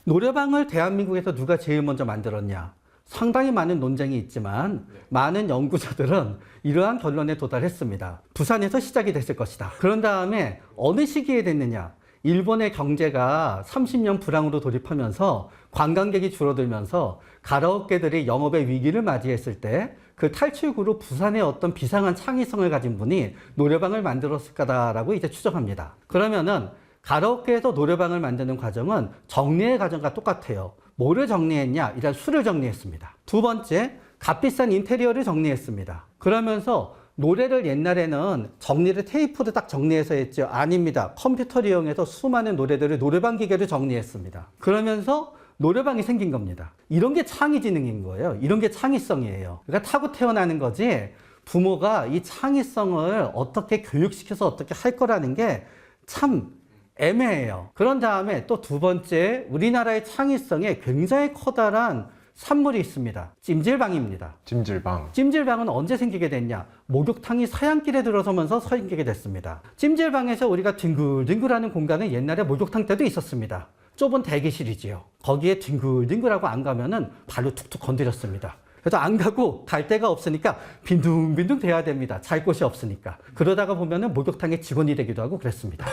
노래방을 대한민국에서 누가 제일 먼저 만들었냐? 상당히 많은 논쟁이 있지만 많은 연구자들은 이러한 결론에 도달했습니다. 부산에서 시작이 됐을 것이다. 그런 다음에 어느 시기에 됐느냐? 일본의 경제가 30년 불황으로 돌입하면서 관광객이 줄어들면서 가라오케들이 영업의 위기를 맞이했을 때 그 탈출구로 부산의 어떤 비상한 창의성을 가진 분이 노래방을 만들었을 거다라고 이제 추정합니다. 그러면은 가라오케에서 노래방을 만드는 과정은 정리의 과정과 똑같아요. 뭐를 정리했냐? 일단 술을 정리했습니다. 두 번째, 값비싼 인테리어를 정리했습니다. 그러면서 노래를 옛날에는 정리를 테이프로 딱 정리해서 했죠. 아닙니다. 컴퓨터를 이용해서 수많은 노래들을 노래방 기계로 정리했습니다. 그러면서 노래방이 생긴 겁니다. 이런 게 창의지능인 거예요. 이런 게 창의성이에요. 그러니까 타고 태어나는 거지 부모가 이 창의성을 어떻게 교육시켜서 어떻게 할 거라는 게 참 애매해요. 그런 다음에 또 두 번째, 우리나라의 창의성에 굉장히 커다란 산물이 있습니다. 찜질방입니다. 찜질방. 찜질방은 언제 생기게 됐냐? 목욕탕이 서양길에 들어서면서 생기게 됐습니다. 찜질방에서 우리가 뒹굴뒹굴하는 공간은 옛날에 목욕탕 때도 있었습니다. 좁은 대기실이지요. 거기에 뒹굴뒹굴하고 안 가면은 발로 툭툭 건드렸습니다. 그래서 안 가고 갈 데가 없으니까 빈둥빈둥 돼야 됩니다. 잘 곳이 없으니까. 그러다가 보면은 목욕탕의 직원이 되기도 하고 그랬습니다.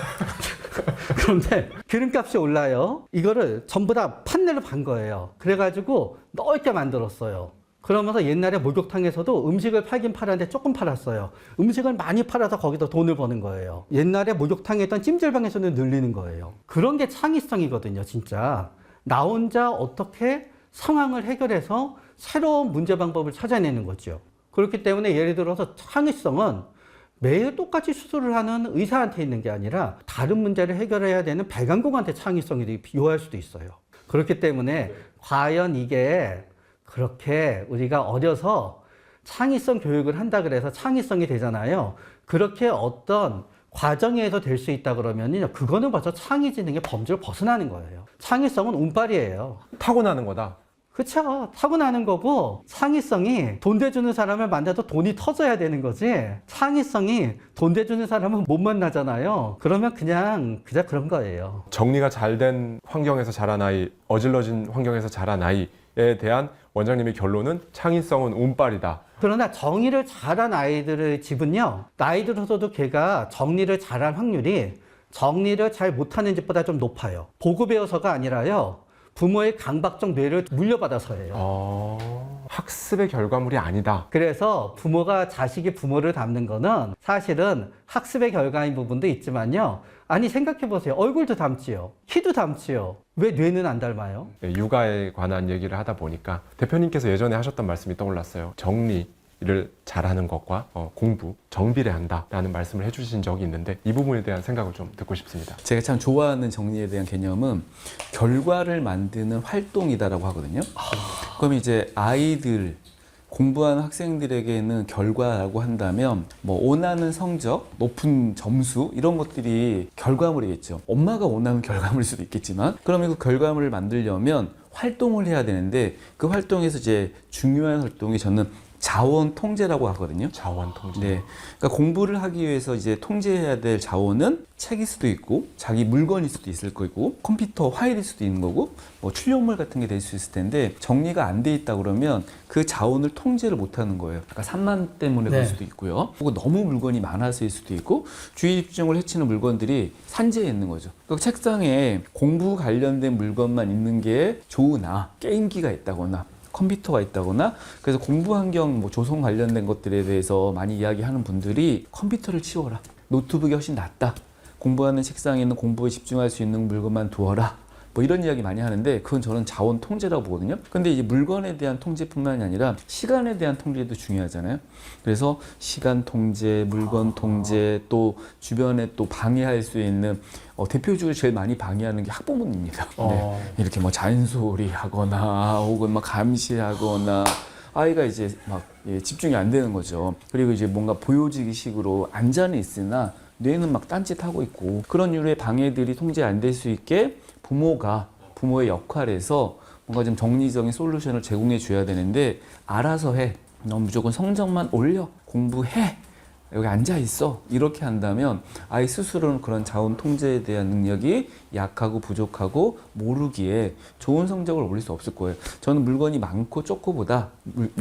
그런데 기름값이 올라요. 이거를 전부 다 판넬로 판 거예요. 그래가지고 넓게 만들었어요. 그러면서 옛날에 목욕탕에서도 음식을 팔긴 팔았는데 조금 팔았어요. 음식을 많이 팔아서 거기서 돈을 버는 거예요. 옛날에 목욕탕에 있던 찜질방에서는 늘리는 거예요. 그런 게 창의성이거든요, 진짜. 나 혼자 어떻게 상황을 해결해서 새로운 문제 방법을 찾아내는 거죠. 그렇기 때문에 예를 들어서 창의성은 매일 똑같이 수술을 하는 의사한테 있는 게 아니라 다른 문제를 해결해야 되는 배강공한테 창의성이 요할 수도 있어요. 그렇기 때문에 과연 이게 그렇게 우리가 어려서 창의성 교육을 한다 그래서 창의성이 되잖아요. 그렇게 어떤 과정에서 될 수 있다 그러면요, 그거는 벌써 창의지능의 범주를 벗어나는 거예요. 창의성은 운빨이에요. 타고나는 거다. 그렇죠. 타고나는 거고, 창의성이 돈 대주는 사람을 만나도 돈이 터져야 되는 거지, 창의성이 돈 대주는 사람은 못 만나잖아요. 그러면 그냥 그런 거예요. 정리가 잘 된 환경에서 자란 아이, 어질러진 환경에서 자란 아이에 대한 원장님의 결론은 창의성은 운빨이다. 그러나 정리를 잘한 아이들의 집은요, 나이 들어서도 걔가 정리를 잘할 확률이 정리를 잘 못하는 집보다 좀 높아요. 보고 배워서가 아니라요, 부모의 강박적 뇌를 물려받아서예요. 학습의 결과물이 아니다. 그래서 부모가 자식이 부모를 닮는 거는 사실은 학습의 결과인 부분도 있지만요, 아니 생각해보세요. 얼굴도 닮지요, 키도 닮지요, 왜 뇌는 안 닮아요? 네, 육아에 관한 얘기를 하다 보니까 대표님께서 예전에 하셨던 말씀이 떠올랐어요. 정리를 잘하는 것과 공부, 정비례한다라는 말씀을 해주신 적이 있는데 이 부분에 대한 생각을 좀 듣고 싶습니다. 제가 참 좋아하는 정리에 대한 개념은 결과를 만드는 활동이다라고 하거든요. 그럼 이제 아이들, 공부하는 학생들에게는 결과라고 한다면 뭐 원하는 성적, 높은 점수 이런 것들이 결과물이겠죠. 엄마가 원하는 결과물일 수도 있겠지만, 그러면 그 결과물을 만들려면 활동을 해야 되는데, 그 활동에서 이제 중요한 활동이 저는 자원 통제라고 하거든요. 자원 통제. 네. 그러니까 공부를 하기 위해서 이제 통제해야 될 자원은 책일 수도 있고, 자기 물건일 수도 있을 거고, 컴퓨터 파일일 수도 있는 거고, 뭐 출력물 같은 게 될 수 있을 텐데, 정리가 안 돼 있다 그러면 그 자원을 통제를 못 하는 거예요. 그러니까 산만 때문에 그럴 수도 있고요. 혹은 너무 물건이 많아서일 수도 있고, 주의 집중을 해치는 물건들이 산재에 있는 거죠. 그러니까 책상에 공부 관련된 물건만 있는 게 좋으나, 게임기가 있다거나 컴퓨터가 있다거나, 그래서 공부 환경 뭐 조성 관련된 것들에 대해서 많이 이야기하는 분들이 컴퓨터를 치워라, 노트북이 훨씬 낫다, 공부하는 책상에는 공부에 집중할 수 있는 물건만 두어라, 뭐 이런 이야기 많이 하는데, 그건 저는 자원 통제라고 보거든요. 근데 이제 물건에 대한 통제뿐만이 아니라 시간에 대한 통제도 중요하잖아요. 그래서 시간 통제, 물건 통제, 또 주변에 또 방해할 수 있는 대표적으로 제일 많이 방해하는 게 학부모님입니다. 네. 이렇게 뭐 잔소리 하거나 혹은 막 감시하거나, 아이가 이제 막 집중이 안 되는 거죠. 그리고 이제 뭔가 보여지기 식으로 앉아는 있으나 뇌는 막 딴짓하고 있고, 그런 유의 방해들이 통제 안 될 수 있게 부모가 부모의 역할에서 뭔가 좀 정리적인 솔루션을 제공해 줘야 되는데, 알아서 해, 너 무조건 성적만 올려, 공부해, 여기 앉아 있어, 이렇게 한다면 아이 스스로는 그런 자원 통제에 대한 능력이 약하고 부족하고 모르기에 좋은 성적을 올릴 수 없을 거예요. 저는 물건이 많고 적고보다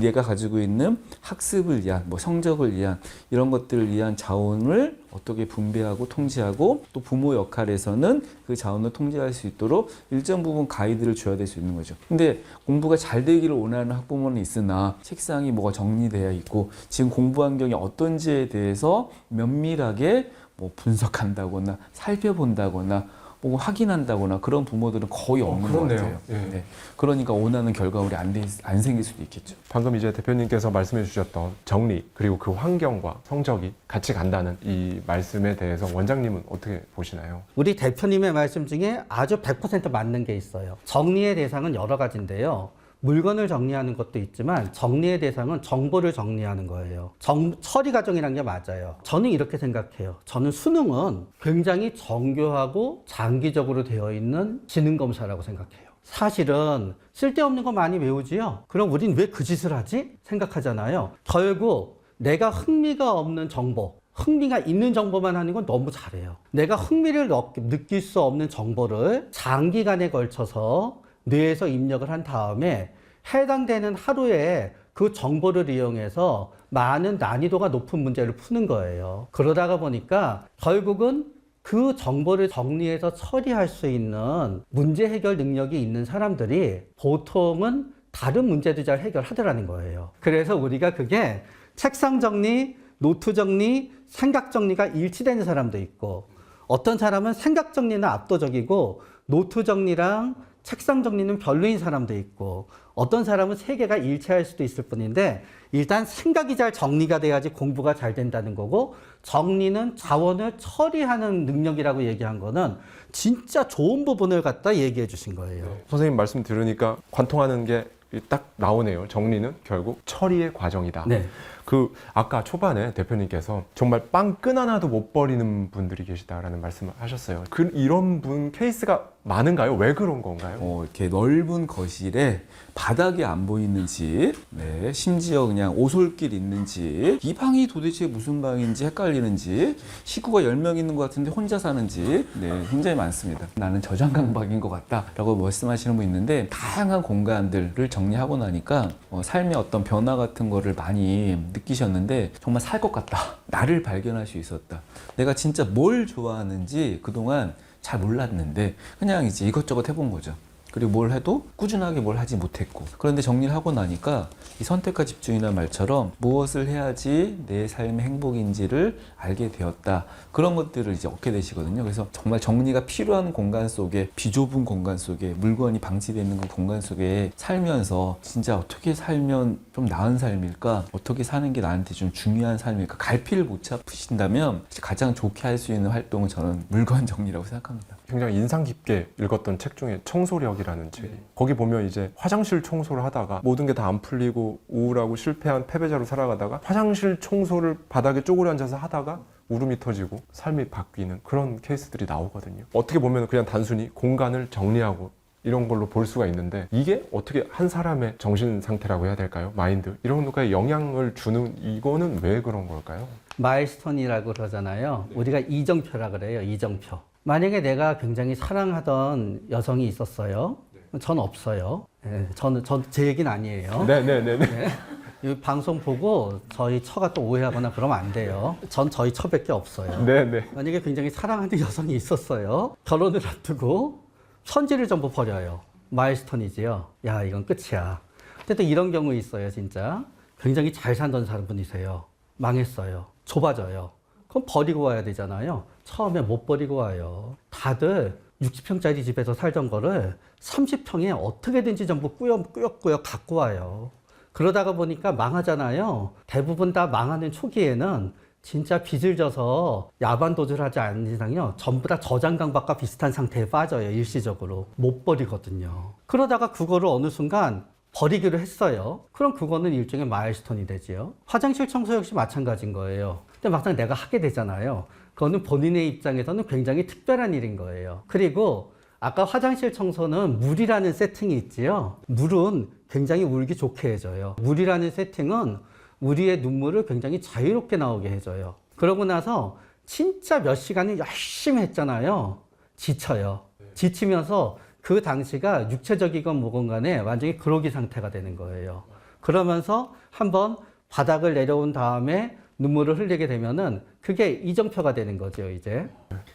얘가 가지고 있는 학습을 위한, 뭐 성적을 위한, 이런 것들을 위한 자원을 어떻게 분배하고 통제하고, 또 부모 역할에서는 그 자원을 통제할 수 있도록 일정 부분 가이드를 줘야 될 수 있는 거죠. 근데 공부가 잘 되기를 원하는 학부모는 있으나 책상이 뭐가 정리되어 있고 지금 공부 환경이 어떤지에 대해서 면밀하게 뭐 분석한다거나 살펴본다거나 뭐 확인한다거나 그런 부모들은 거의 없는 것 같아요. 예. 네. 그러니까 원하는 결과물이 안 생길 수도 있겠죠. 방금 이제 대표님께서 말씀해 주셨던 정리, 그리고 그 환경과 성적이 같이 간다는 이 말씀에 대해서 원장님은 어떻게 보시나요? 우리 대표님의 말씀 중에 아주 100% 맞는 게 있어요. 정리의 대상은 여러 가지인데요, 물건을 정리하는 것도 있지만 정리의 대상은 정보를 정리하는 거예요. 처리 과정이라는 게 맞아요. 저는 이렇게 생각해요. 저는 수능은 굉장히 정교하고 장기적으로 되어 있는 지능검사라고 생각해요. 사실은 쓸데없는 거 많이 외우지요. 그럼 우린 왜 그 짓을 하지? 생각하잖아요. 결국 내가 흥미가 없는 정보, 흥미가 있는 정보만 하는 건 너무 잘해요. 내가 흥미를 느낄 수 없는 정보를 장기간에 걸쳐서 뇌에서 입력을 한 다음에 해당되는 하루에 그 정보를 이용해서 많은 난이도가 높은 문제를 푸는 거예요. 그러다가 보니까 결국은 그 정보를 정리해서 처리할 수 있는 문제 해결 능력이 있는 사람들이 보통은 다른 문제도 잘 해결하더라는 거예요. 그래서 우리가 그게 책상 정리, 노트 정리, 생각 정리가 일치되는 사람도 있고, 어떤 사람은 생각 정리는 압도적이고 노트 정리랑 책상 정리는 별로인 사람도 있고, 어떤 사람은 세 개가 일치할 수도 있을 뿐인데, 일단 생각이 잘 정리가 돼야지 공부가 잘 된다는 거고, 정리는 자원을 처리하는 능력이라고 얘기한 거는 진짜 좋은 부분을 갖다 얘기해 주신 거예요. 선생님 말씀 들으니까 관통하는 게 딱 나오네요. 정리는 결국 처리의 과정이다. 네. 그 아까 초반에 대표님께서 정말 빵끈 하나도 못 버리는 분들이 계시다라는 말씀을 하셨어요. 이런 분 케이스가 많은가요? 왜 그런 건가요? 이렇게 넓은 거실에 바닥이 안 보이는 집, 네, 심지어 그냥 오솔길 있는 집, 이 방이 도대체 무슨 방인지 헷갈리는 집, 식구가 10명 있는 것 같은데 혼자 사는 집, 네, 굉장히 많습니다. 나는 저장강박인 것 같다라고 말씀하시는 분 있는데, 다양한 공간들을 정리하고 나니까 삶의 어떤 변화 같은 거를 많이 느끼셨는데, 정말 살 것 같다. 나를 발견할 수 있었다. 내가 진짜 뭘 좋아하는지 그동안 잘 몰랐는데 그냥 이제 이것저것 해본 거죠. 그리고 뭘 해도 꾸준하게 뭘 하지 못했고, 그런데 정리를 하고 나니까 이 선택과 집중이라는 말처럼 무엇을 해야지 내 삶의 행복인지를 알게 되었다. 그런 것들을 이제 얻게 되시거든요. 그래서 정말 정리가 필요한 공간 속에, 비좁은 공간 속에, 물건이 방치되어 있는 그 공간 속에 살면서 진짜 어떻게 살면 좀 나은 삶일까, 어떻게 사는 게 나한테 좀 중요한 삶일까, 갈피를 못 잡으신다면 가장 좋게 할 수 있는 활동은 저는 물건 정리라고 생각합니다. 굉장히 인상 깊게 읽었던 책 중에 청소력이라는 책이, 거기 보면 이제 화장실 청소를 하다가 모든 게 다 안 풀리고 우울하고 실패한 패배자로 살아가다가 화장실 청소를 바닥에 쪼그려 앉아서 하다가 울음이 터지고 삶이 바뀌는 그런 케이스들이 나오거든요. 어떻게 보면 그냥 단순히 공간을 정리하고 이런 걸로 볼 수가 있는데, 이게 어떻게 한 사람의 정신 상태라고 해야 될까요? 마인드, 이런 거에 영향을 주는, 이거는 왜 그런 걸까요? 마일스톤이라고 그러잖아요. 우리가 이정표라 그래요. 이정표. 만약에 내가 굉장히 사랑하던 여성이 있었어요. 전 없어요. 네, 제 얘기는 아니에요. 네네네. 네. 이 방송 보고 저희 처가 또 오해하거나 그러면 안 돼요. 전 저희 처밖에 없어요. 네네. 만약에 굉장히 사랑하는 여성이 있었어요. 결혼을 앞두고 선지를 전부 버려요. 마일스톤이지요. 야, 이건 끝이야. 근데 또 이런 경우 있어요, 진짜. 굉장히 잘 살던 사람분이세요. 망했어요. 좁아져요. 그럼 버리고 와야 되잖아요. 처음에 못 버리고 와요. 다들 60평짜리 집에서 살던 거를 30평에 어떻게든지 전부 꾸역꾸역 갖고 와요. 그러다가 보니까 망하잖아요. 대부분 다 망하는 초기에는 진짜 빚을 져서 야반도주를 하지 않는 이상요, 전부 다 저장강박과 비슷한 상태에 빠져요. 일시적으로 못 버리거든요. 그러다가 그거를 어느 순간 버리기로 했어요. 그럼 그거는 일종의 마일스톤이 되지요. 화장실 청소 역시 마찬가지인 거예요. 근데 막상 내가 하게 되잖아요. 그거는 본인의 입장에서는 굉장히 특별한 일인 거예요. 그리고 아까 화장실 청소는 물이라는 세팅이 있지요. 물은 굉장히 울기 좋게 해줘요. 물이라는 세팅은 우리의 눈물을 굉장히 자유롭게 나오게 해줘요. 그러고 나서 진짜 몇 시간을 열심히 했잖아요. 지쳐요. 지치면서 그 당시가 육체적이건 뭐건 간에 완전히 그로기 상태가 되는 거예요. 그러면서 한번 바닥을 내려온 다음에 눈물을 흘리게 되면은 그게 이정표가 되는 거죠, 이제.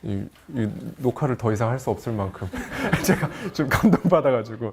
이 녹화를 더 이상 할 수 없을 만큼 제가 좀 감동받아가지고.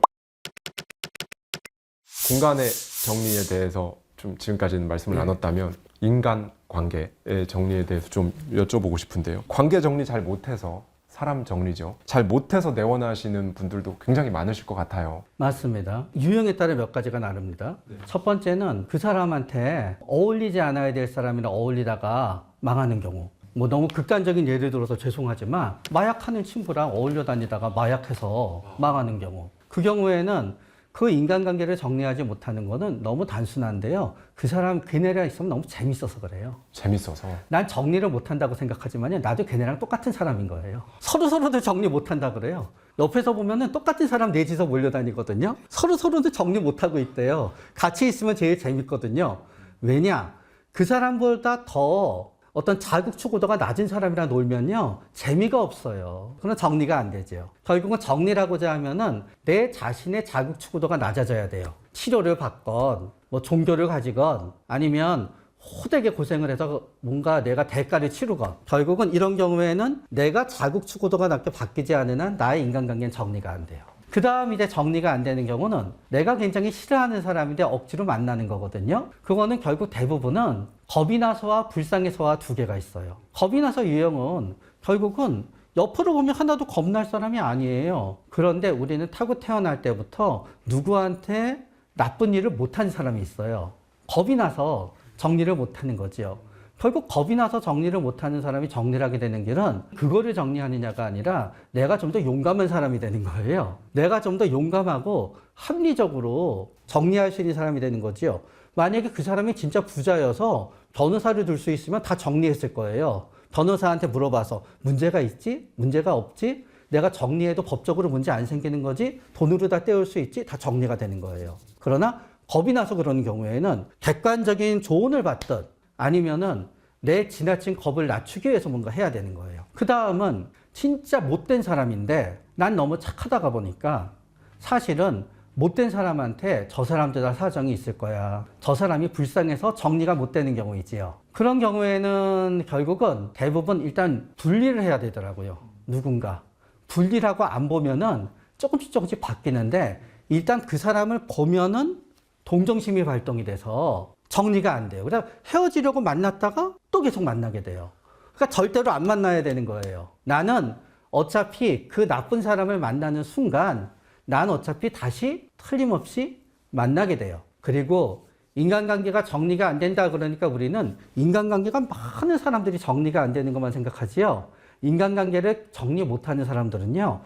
공간의 정리에 대해서 좀 지금까지는 말씀을 나눴다면, 인간 관계의 정리에 대해서 좀 여쭤보고 싶은데요. 관계 정리 잘 못해서, 사람 정리죠, 잘 못해서 내원하시는 분들도 굉장히 많으실 것 같아요. 맞습니다. 유형에 따라 몇 가지가 나릅니다. 첫 번째는 그 사람한테 어울리지 않아야 될 사람이랑 어울리다가 망하는 경우. 뭐 너무 극단적인 예를 들어서 죄송하지만 마약하는 친구랑 어울려 다니다가 마약해서 망하는 경우. 그 경우에는 그 인간관계를 정리하지 못하는 거는 너무 단순한데요. 그 사람 걔네랑 있으면 너무 재밌어서 그래요. 재밌어서. 난 정리를 못한다고 생각하지만 나도 걔네랑 똑같은 사람인 거예요. 서로서로도 정리 못한다 그래요. 옆에서 보면은 똑같은 사람 넷이서 몰려다니거든요. 서로서로도 정리 못하고 있대요. 같이 있으면 제일 재밌거든요. 왜냐? 그 사람보다 더 어떤 자극 추구도가 낮은 사람이랑 놀면요, 재미가 없어요. 그럼 정리가 안 되죠. 결국은 정리라고자 하면은 내 자신의 자극 추구도가 낮아져야 돼요. 치료를 받건, 뭐 종교를 가지건, 아니면 호되게 고생을 해서 뭔가 내가 대가를 치르건 결국은 이런 경우에는 내가 자국 추구도가 낮게 바뀌지 않은 한 나의 인간관계는 정리가 안 돼요. 그 다음 이제 정리가 안 되는 경우는 내가 굉장히 싫어하는 사람인데 억지로 만나는 거거든요. 그거는 결국 대부분은 겁이 나서와 불쌍해서와 두 개가 있어요. 겁이 나서 유형은 결국은 옆으로 보면 하나도 겁날 사람이 아니에요. 그런데 우리는 타고 태어날 때부터 누구한테 나쁜 일을 못한 사람이 있어요. 겁이 나서 정리를 못하는 거죠. 결국 겁이 나서 정리를 못하는 사람이 정리를 하게 되는 길은 그거를 정리하느냐가 아니라 내가 좀 더 용감한 사람이 되는 거예요. 내가 좀 더 용감하고 합리적으로 정리할 수 있는 사람이 되는 거죠. 만약에 그 사람이 진짜 부자여서 변호사를 둘 수 있으면 다 정리했을 거예요. 변호사한테 물어봐서 문제가 있지? 문제가 없지? 내가 정리해도 법적으로 문제 안 생기는 거지? 돈으로 다 떼올 수 있지? 다 정리가 되는 거예요. 그러나 겁이 나서 그러는 경우에는 객관적인 조언을 받든 아니면은 내 지나친 겁을 낮추기 위해서 뭔가 해야 되는 거예요. 그 다음은 진짜 못된 사람인데 난 너무 착하다가 보니까 사실은 못된 사람한테 저 사람들 다 사정이 있을 거야. 저 사람이 불쌍해서 정리가 못 되는 경우이지요. 그런 경우에는 결국은 대부분 일단 분리를 해야 되더라고요. 누군가. 분리라고 안 보면은 조금씩 바뀌는데 일단 그 사람을 보면은 동정심이 발동이 돼서 정리가 안 돼요. 그래서 헤어지려고 만났다가 또 계속 만나게 돼요. 그러니까 절대로 안 만나야 되는 거예요. 나는 어차피 그 나쁜 사람을 만나는 순간 난 어차피 다시 틀림없이 만나게 돼요. 그리고 인간관계가 정리가 안 된다 그러니까 우리는 인간관계가 많은 사람들이 정리가 안 되는 것만 생각하지요. 인간관계를 정리 못하는 사람들은요.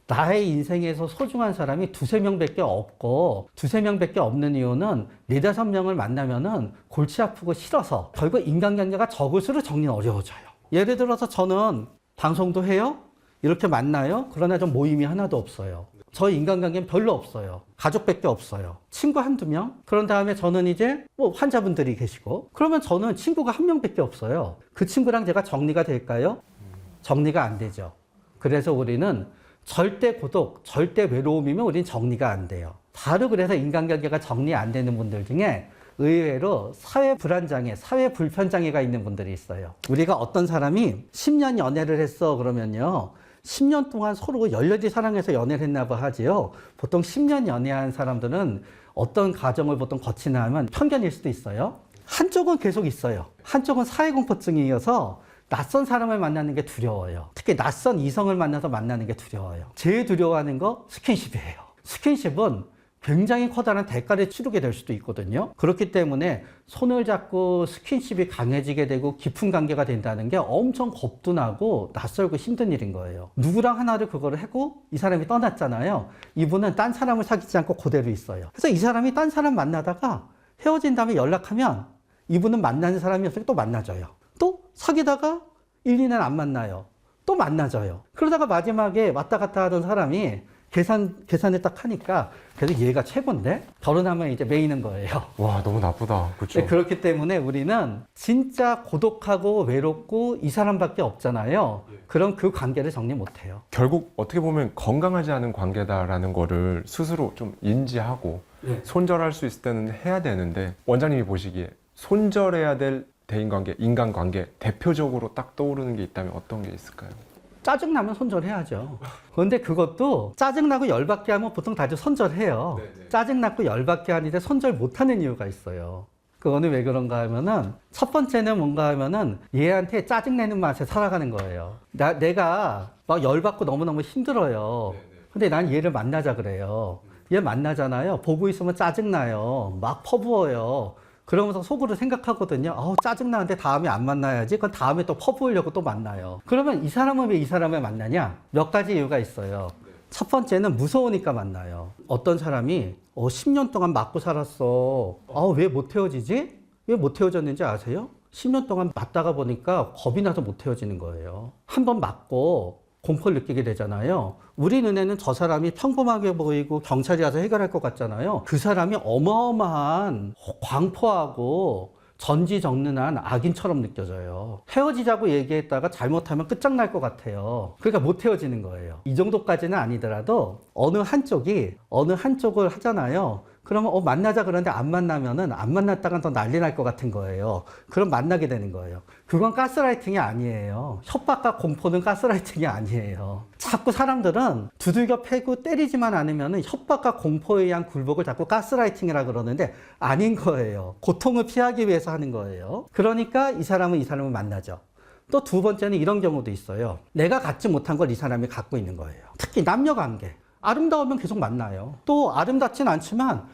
나의 인생에서 소중한 사람이 두세 명밖에 없고 두세 명밖에 없는 이유는 네다섯 명을 만나면은 골치 아프고 싫어서 결국 인간관계가 적을수록 정리는 어려워져요. 예를 들어서 저는 방송도 해요. 이렇게 만나요. 그러나 좀 모임이 하나도 없어요. 저희 인간관계는 별로 없어요. 가족밖에 없어요. 친구 한두 명? 그런 다음에 저는 이제 뭐 환자분들이 계시고 그러면 저는 친구가 한 명밖에 없어요. 그 친구랑 제가 정리가 될까요? 정리가 안 되죠. 그래서 우리는 절대 고독, 절대 외로움이면 우리는 정리가 안 돼요. 바로 그래서 인간관계가 정리 안 되는 분들 중에 의외로 사회 불안장애, 사회 불편장애가 있는 분들이 있어요. 우리가 어떤 사람이 10년 연애를 했어 그러면요. 10년 동안 서로 열렬히 사랑해서 연애를 했나 봐 하지요. 보통 10년 연애한 사람들은 어떤 과정을 보통 거치나 하면 편견일 수도 있어요. 한쪽은 계속 있어요. 한쪽은 사회공포증이어서 낯선 사람을 만나는 게 두려워요. 특히 낯선 이성을 만나서 만나는 게 두려워요. 제일 두려워하는 거 스킨십이에요. 스킨십은 굉장히 커다란 대가를 치르게 될 수도 있거든요. 그렇기 때문에 손을 잡고 스킨십이 강해지게 되고 깊은 관계가 된다는 게 엄청 겁도 나고 낯설고 힘든 일인 거예요. 누구랑 하나를 그거를 하고 이 사람이 떠났잖아요. 이분은 딴 사람을 사귀지 않고 그대로 있어요. 그래서 이 사람이 딴 사람 만나다가 헤어진 다음에 연락하면 이분은 만나는 사람이 없으니까 또 만나줘요. 또 사귀다가 1, 2년 안 만나요. 또 만나줘요. 그러다가 마지막에 왔다 갔다 하던 사람이 계산을 딱 하니까 그래도 얘가 최고인데 결혼하면 이제 매이는 거예요. 와, 너무 나쁘다. 그렇죠? 네, 그렇기 때문에 우리는 진짜 고독하고 외롭고 이 사람밖에 없잖아요. 그럼 그 관계를 정리 못해요. 결국 어떻게 보면 건강하지 않은 관계다라는 거를 스스로 좀 인지하고 손절할 수 있을 때는 해야 되는데 원장님이 보시기에 손절해야 될 대인관계, 인간관계 대표적으로 딱 떠오르는 게 있다면 어떤 게 있을까요? 짜증나면 손절해야죠. 그런데 그것도 짜증나고 열받게 하면 보통 다들 손절해요. 짜증나고 열받게 하는데 손절 못하는 이유가 있어요. 그거는 왜 그런가 하면은 첫 번째는 뭔가 하면은 얘한테 짜증내는 맛에 살아가는 거예요. 내가 막 열받고 너무너무 힘들어요. 근데 난 얘를 만나자 그래요. 얘 만나잖아요. 보고 있으면 짜증나요. 막 퍼부어요. 그러면서 속으로 생각하거든요. 짜증나는데 다음에 안 만나야지. 그건 다음에 또 퍼부으려고 또 만나요. 그러면 이 사람은 왜 이 사람을 만나냐? 몇 가지 이유가 있어요. 첫 번째는 무서우니까 만나요. 어떤 사람이 10년 동안 맞고 살았어. 왜 못 헤어지지? 왜 못 헤어졌는지 아세요? 10년 동안 맞다가 보니까 겁이 나서 못 헤어지는 거예요. 한 번 맞고 공포를 느끼게 되잖아요. 우리 눈에는 저 사람이 평범하게 보이고 경찰이 와서 해결할 것 같잖아요. 그 사람이 어마어마한 광포하고 전지전능한 악인처럼 느껴져요. 헤어지자고 얘기했다가 잘못하면 끝장날 것 같아요. 그러니까 못 헤어지는 거예요. 이 정도까지는 아니더라도 어느 한쪽을 하잖아요. 그러면 만나자 그러는데 안 만나면은 안 만났다간 더 난리 날 것 같은 거예요. 그럼 만나게 되는 거예요. 그건 가스라이팅이 아니에요. 협박과 공포는 가스라이팅이 아니에요. 자꾸 사람들은 두들겨 패고 때리지만 않으면은 협박과 공포에 의한 굴복을 자꾸 가스라이팅이라 그러는데 아닌 거예요. 고통을 피하기 위해서 하는 거예요. 그러니까 이 사람을 만나죠. 또 두 번째는 이런 경우도 있어요. 내가 갖지 못한 걸 이 사람이 갖고 있는 거예요. 특히 남녀 관계. 아름다우면 계속 만나요. 또 아름답진 않지만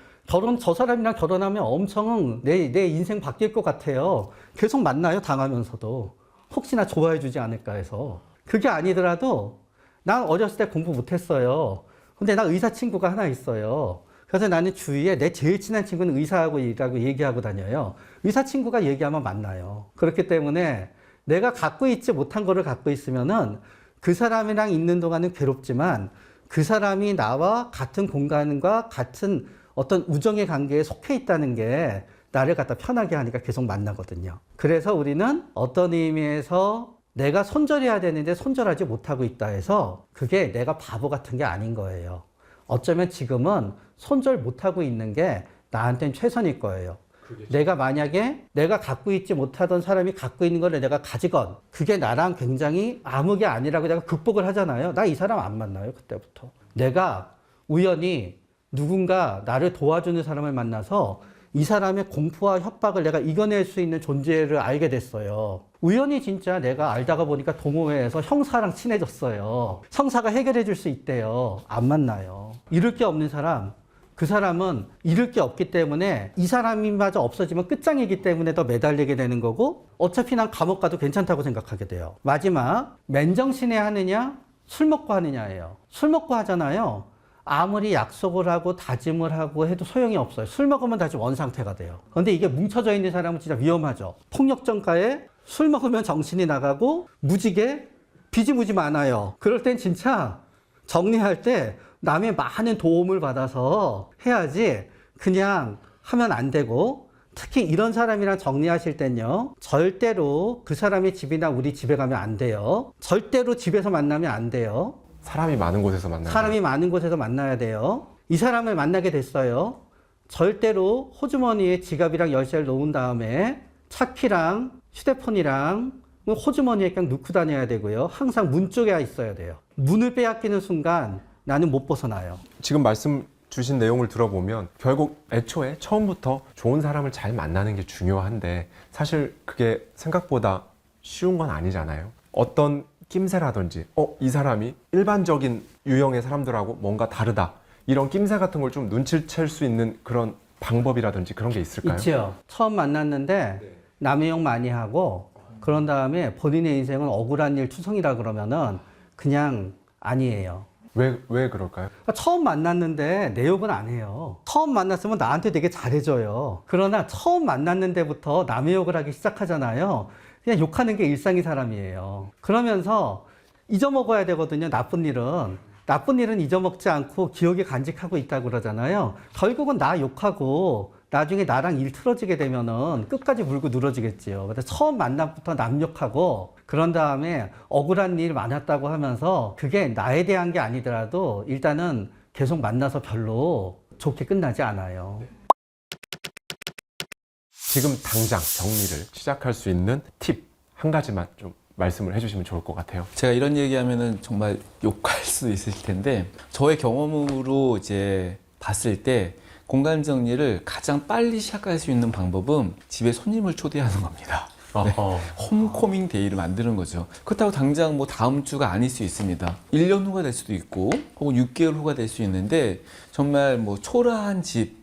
저 사람이랑 결혼하면 엄청 내 인생 바뀔 것 같아요. 계속 만나요, 당하면서도. 혹시나 좋아해 주지 않을까 해서. 그게 아니더라도 난 어렸을 때 공부 못했어요. 근데 나 의사 친구가 하나 있어요. 그래서 나는 주위에 내 제일 친한 친구는 의사하고 얘기하고 다녀요. 의사 친구가 얘기하면 만나요. 그렇기 때문에 내가 갖고 있지 못한 거를 갖고 있으면은 그 사람이랑 있는 동안은 괴롭지만 그 사람이 나와 같은 공간과 같은 어떤 우정의 관계에 속해 있다는 게 나를 갖다 편하게 하니까 계속 만나거든요. 그래서 우리는 어떤 의미에서 내가 손절해야 되는데 손절하지 못하고 있다 해서 그게 내가 바보 같은 게 아닌 거예요. 어쩌면 지금은 손절 못하고 있는 게 나한테는 최선일 거예요. 내가 만약에 내가 갖고 있지 못하던 사람이 갖고 있는 걸 내가 가지건 그게 나랑 굉장히 아무 게 아니라고 내가 극복을 하잖아요. 나 이 사람 안 만나요. 그때부터. 내가 우연히 누군가 나를 도와주는 사람을 만나서 이 사람의 공포와 협박을 내가 이겨낼 수 있는 존재를 알게 됐어요. 우연히 진짜 내가 알다가 보니까 동호회에서 형사랑 친해졌어요. 형사가 해결해 줄 수 있대요. 안 만나요. 잃을 게 없는 사람, 그 사람은 잃을 게 없기 때문에 이 사람이마저 없어지면 끝장이기 때문에 더 매달리게 되는 거고 어차피 난 감옥 가도 괜찮다고 생각하게 돼요. 마지막, 맨정신에 하느냐 술 먹고 하느냐예요. 술 먹고 하잖아요. 아무리 약속을 하고 다짐을 하고 해도 소용이 없어요. 술 먹으면 다시 원상태가 돼요. 그런데 이게 뭉쳐져 있는 사람은 진짜 위험하죠. 폭력전가에 술 먹으면 정신이 나가고 무지개 비지무지 많아요. 그럴 땐 진짜 정리할 때 남의 많은 도움을 받아서 해야지 그냥 하면 안 되고 특히 이런 사람이랑 정리하실 땐요. 절대로 그 사람의 집이나 우리 집에 가면 안 돼요. 절대로 집에서 만나면 안 돼요. 사람이 많은 곳에서 만나요. 사람이 많은 곳에서 만나야 돼요. 이 사람을 만나게 됐어요. 절대로 호주머니에 지갑이랑 열쇠를 놓은 다음에 차키랑 휴대폰이랑 호주머니에 그냥 넣고 다녀야 되고요. 항상 문 쪽에 있어야 돼요. 문을 빼앗기는 순간 나는 못 벗어나요. 지금 말씀 주신 내용을 들어보면 결국 애초에 처음부터 좋은 사람을 잘 만나는 게 중요한데 사실 그게 생각보다 쉬운 건 아니잖아요. 어떤 낌새라든지 이 사람이 일반적인 유형의 사람들하고 뭔가 다르다 이런 낌새 같은 걸 좀 눈치챌 수 있는 그런 방법이라든지 그런 게 있을까요? 있죠. 처음 만났는데 남의 욕 많이 하고 그런 다음에 본인의 인생은 억울한 일 투성이라 그러면은 그냥 아니에요. 왜 그럴까요? 그러니까 처음 만났는데 내 욕은 안 해요. 처음 만났으면 나한테 되게 잘해줘요. 그러나 처음 만났는데부터 남의 욕을 하기 시작하잖아요. 그냥 욕하는 게 일상인 사람이에요. 그러면서 잊어먹어야 되거든요. 나쁜 일은 잊어먹지 않고 기억에 간직하고 있다고 그러잖아요. 결국은 나 욕하고 나중에 나랑 일 틀어지게 되면은 끝까지 물고 늘어지겠지요. 그래서 처음 만남부터 남 욕하고 그런 다음에 억울한 일 많았다고 하면서 그게 나에 대한 게 아니더라도 일단은 계속 만나서 별로 좋게 끝나지 않아요. 지금 당장 정리를 시작할 수 있는 팁 한 가지만 좀 말씀을 해주시면 좋을 것 같아요. 제가 이런 얘기하면은 정말 욕할 수 있을 텐데 저의 경험으로 이제 봤을 때 공간 정리를 가장 빨리 시작할 수 있는 방법은 집에 손님을 초대하는 겁니다. 네. 홈코밍 데이를 만드는 거죠. 그렇다고 당장 뭐 다음 주가 아닐 수 있습니다. 1년 후가 될 수도 있고 혹은 6개월 후가 될 수 있는데 정말 뭐 초라한 집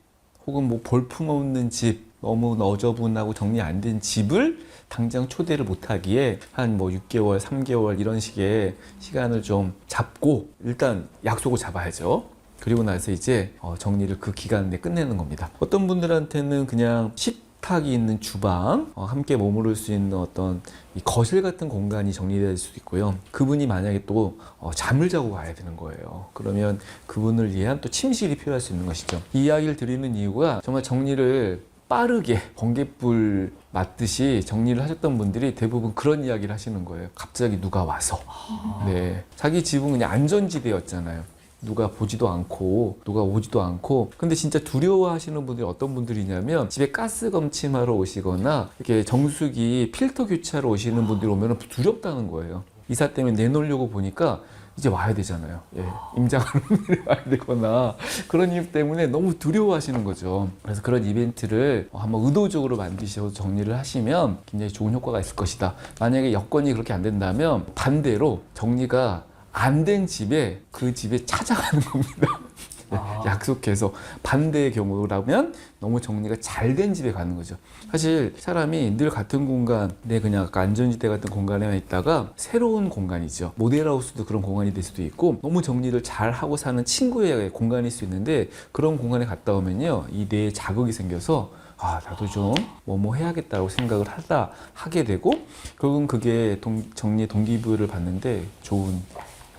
혹은 뭐 볼품없는 집 너무 너저분하고 정리 안 된 집을 당장 초대를 못하기에 한 뭐 6개월, 3개월 이런 식의 시간을 좀 잡고 일단 약속을 잡아야죠. 그리고 나서 이제 정리를 그 기간 내에 끝내는 겁니다. 어떤 분들한테는 그냥 식탁이 있는 주방, 함께 머무를 수 있는 어떤 이 거실 같은 공간이 정리될 수도 있고요. 그분이 만약에 또 잠을 자고 가야 되는 거예요. 그러면 그분을 위한 또 침실이 필요할 수 있는 것이죠. 이 이야기를 드리는 이유가 정말 정리를 빠르게 번갯불 맞듯이 정리를 하셨던 분들이 대부분 그런 이야기를 하시는 거예요. 갑자기 누가 와서. 네. 자기 집은 그냥 안전지대였잖아요. 누가 보지도 않고 누가 오지도 않고. 근데 진짜 두려워하시는 분들이 어떤 분들이냐면 집에 가스 검침하러 오시거나 이렇게 정수기 필터 교체하러 오시는 분들이 오면 두렵다는 거예요. 이사 때문에 내놓으려고 보니까 이제 와야 되잖아요. 예, 임장하는 분들이 와야 되거나 그런 이유 때문에 너무 두려워하시는 거죠. 그래서 그런 이벤트를 한번 의도적으로 만드셔서 정리를 하시면 굉장히 좋은 효과가 있을 것이다. 만약에 여건이 그렇게 안 된다면 반대로 정리가 안 된 집에 그 집에 찾아가는 겁니다. 약속해서. 반대의 경우라면 너무 정리가 잘 된 집에 가는 거죠. 사실 사람이 늘 같은 공간, 내 그냥 아까 안전지대 같은 공간에만 있다가 새로운 공간이죠. 모델하우스도 그런 공간이 될 수도 있고 너무 정리를 잘 하고 사는 친구의 공간일 수 있는데 그런 공간에 갔다 오면요, 이 뇌에 자극이 생겨서 나도 좀 뭐뭐 해야겠다고 생각을 하게 되고 결국은 그게 정리의 동기부여를 받는데 좋은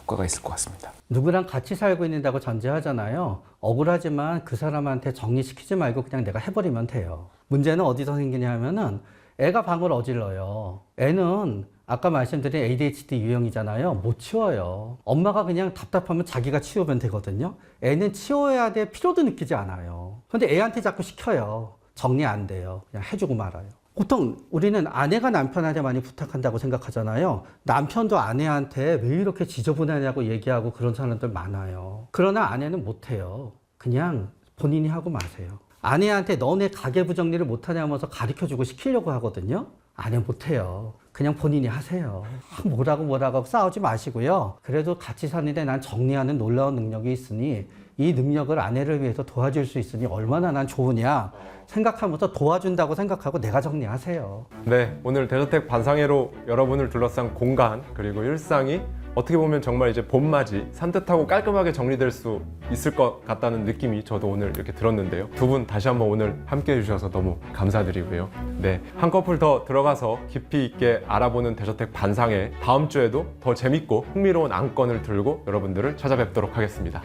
효과가 있을 것 같습니다. 누구랑 같이 살고 있는다고 전제하잖아요. 억울하지만 그 사람한테 정리시키지 말고 그냥 내가 해버리면 돼요. 문제는 어디서 생기냐 하면은 애가 방을 어질러요. 애는 아까 말씀드린 ADHD 유형이잖아요. 못 치워요. 엄마가 그냥 답답하면 자기가 치우면 되거든요. 애는 치워야 될 필요도 느끼지 않아요. 근데 애한테 자꾸 시켜요. 정리 안 돼요. 그냥 해주고 말아요. 보통 우리는 아내가 남편한테 많이 부탁한다고 생각하잖아요. 남편도 아내한테 왜 이렇게 지저분하냐고 얘기하고 그런 사람들 많아요. 그러나 아내는 못해요. 그냥 본인이 하고 마세요. 아내한테 너네 가계부 정리를 못하냐면서 가르쳐주고 시키려고 하거든요. 아내 못해요. 그냥 본인이 하세요. 뭐라고 싸우지 마시고요. 그래도 같이 사는데 난 정리하는 놀라운 능력이 있으니 이 능력을 아내를 위해서 도와줄 수 있으니 얼마나 난 좋으냐 생각하면서 도와준다고 생각하고 내가 정리하세요. 네, 오늘 대저택 반상회로 여러분을 둘러싼 공간 그리고 일상이 어떻게 보면 정말 이제 봄맞이 산뜻하고 깔끔하게 정리될 수 있을 것 같다는 느낌이 저도 오늘 이렇게 들었는데요. 두 분 다시 한번 오늘 함께 해주셔서 너무 감사드리고요. 네, 한 커플 더 들어가서 깊이 있게 알아보는 대저택 반상회, 다음 주에도 더 재밌고 흥미로운 안건을 들고 여러분들을 찾아뵙도록 하겠습니다.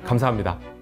감사합니다.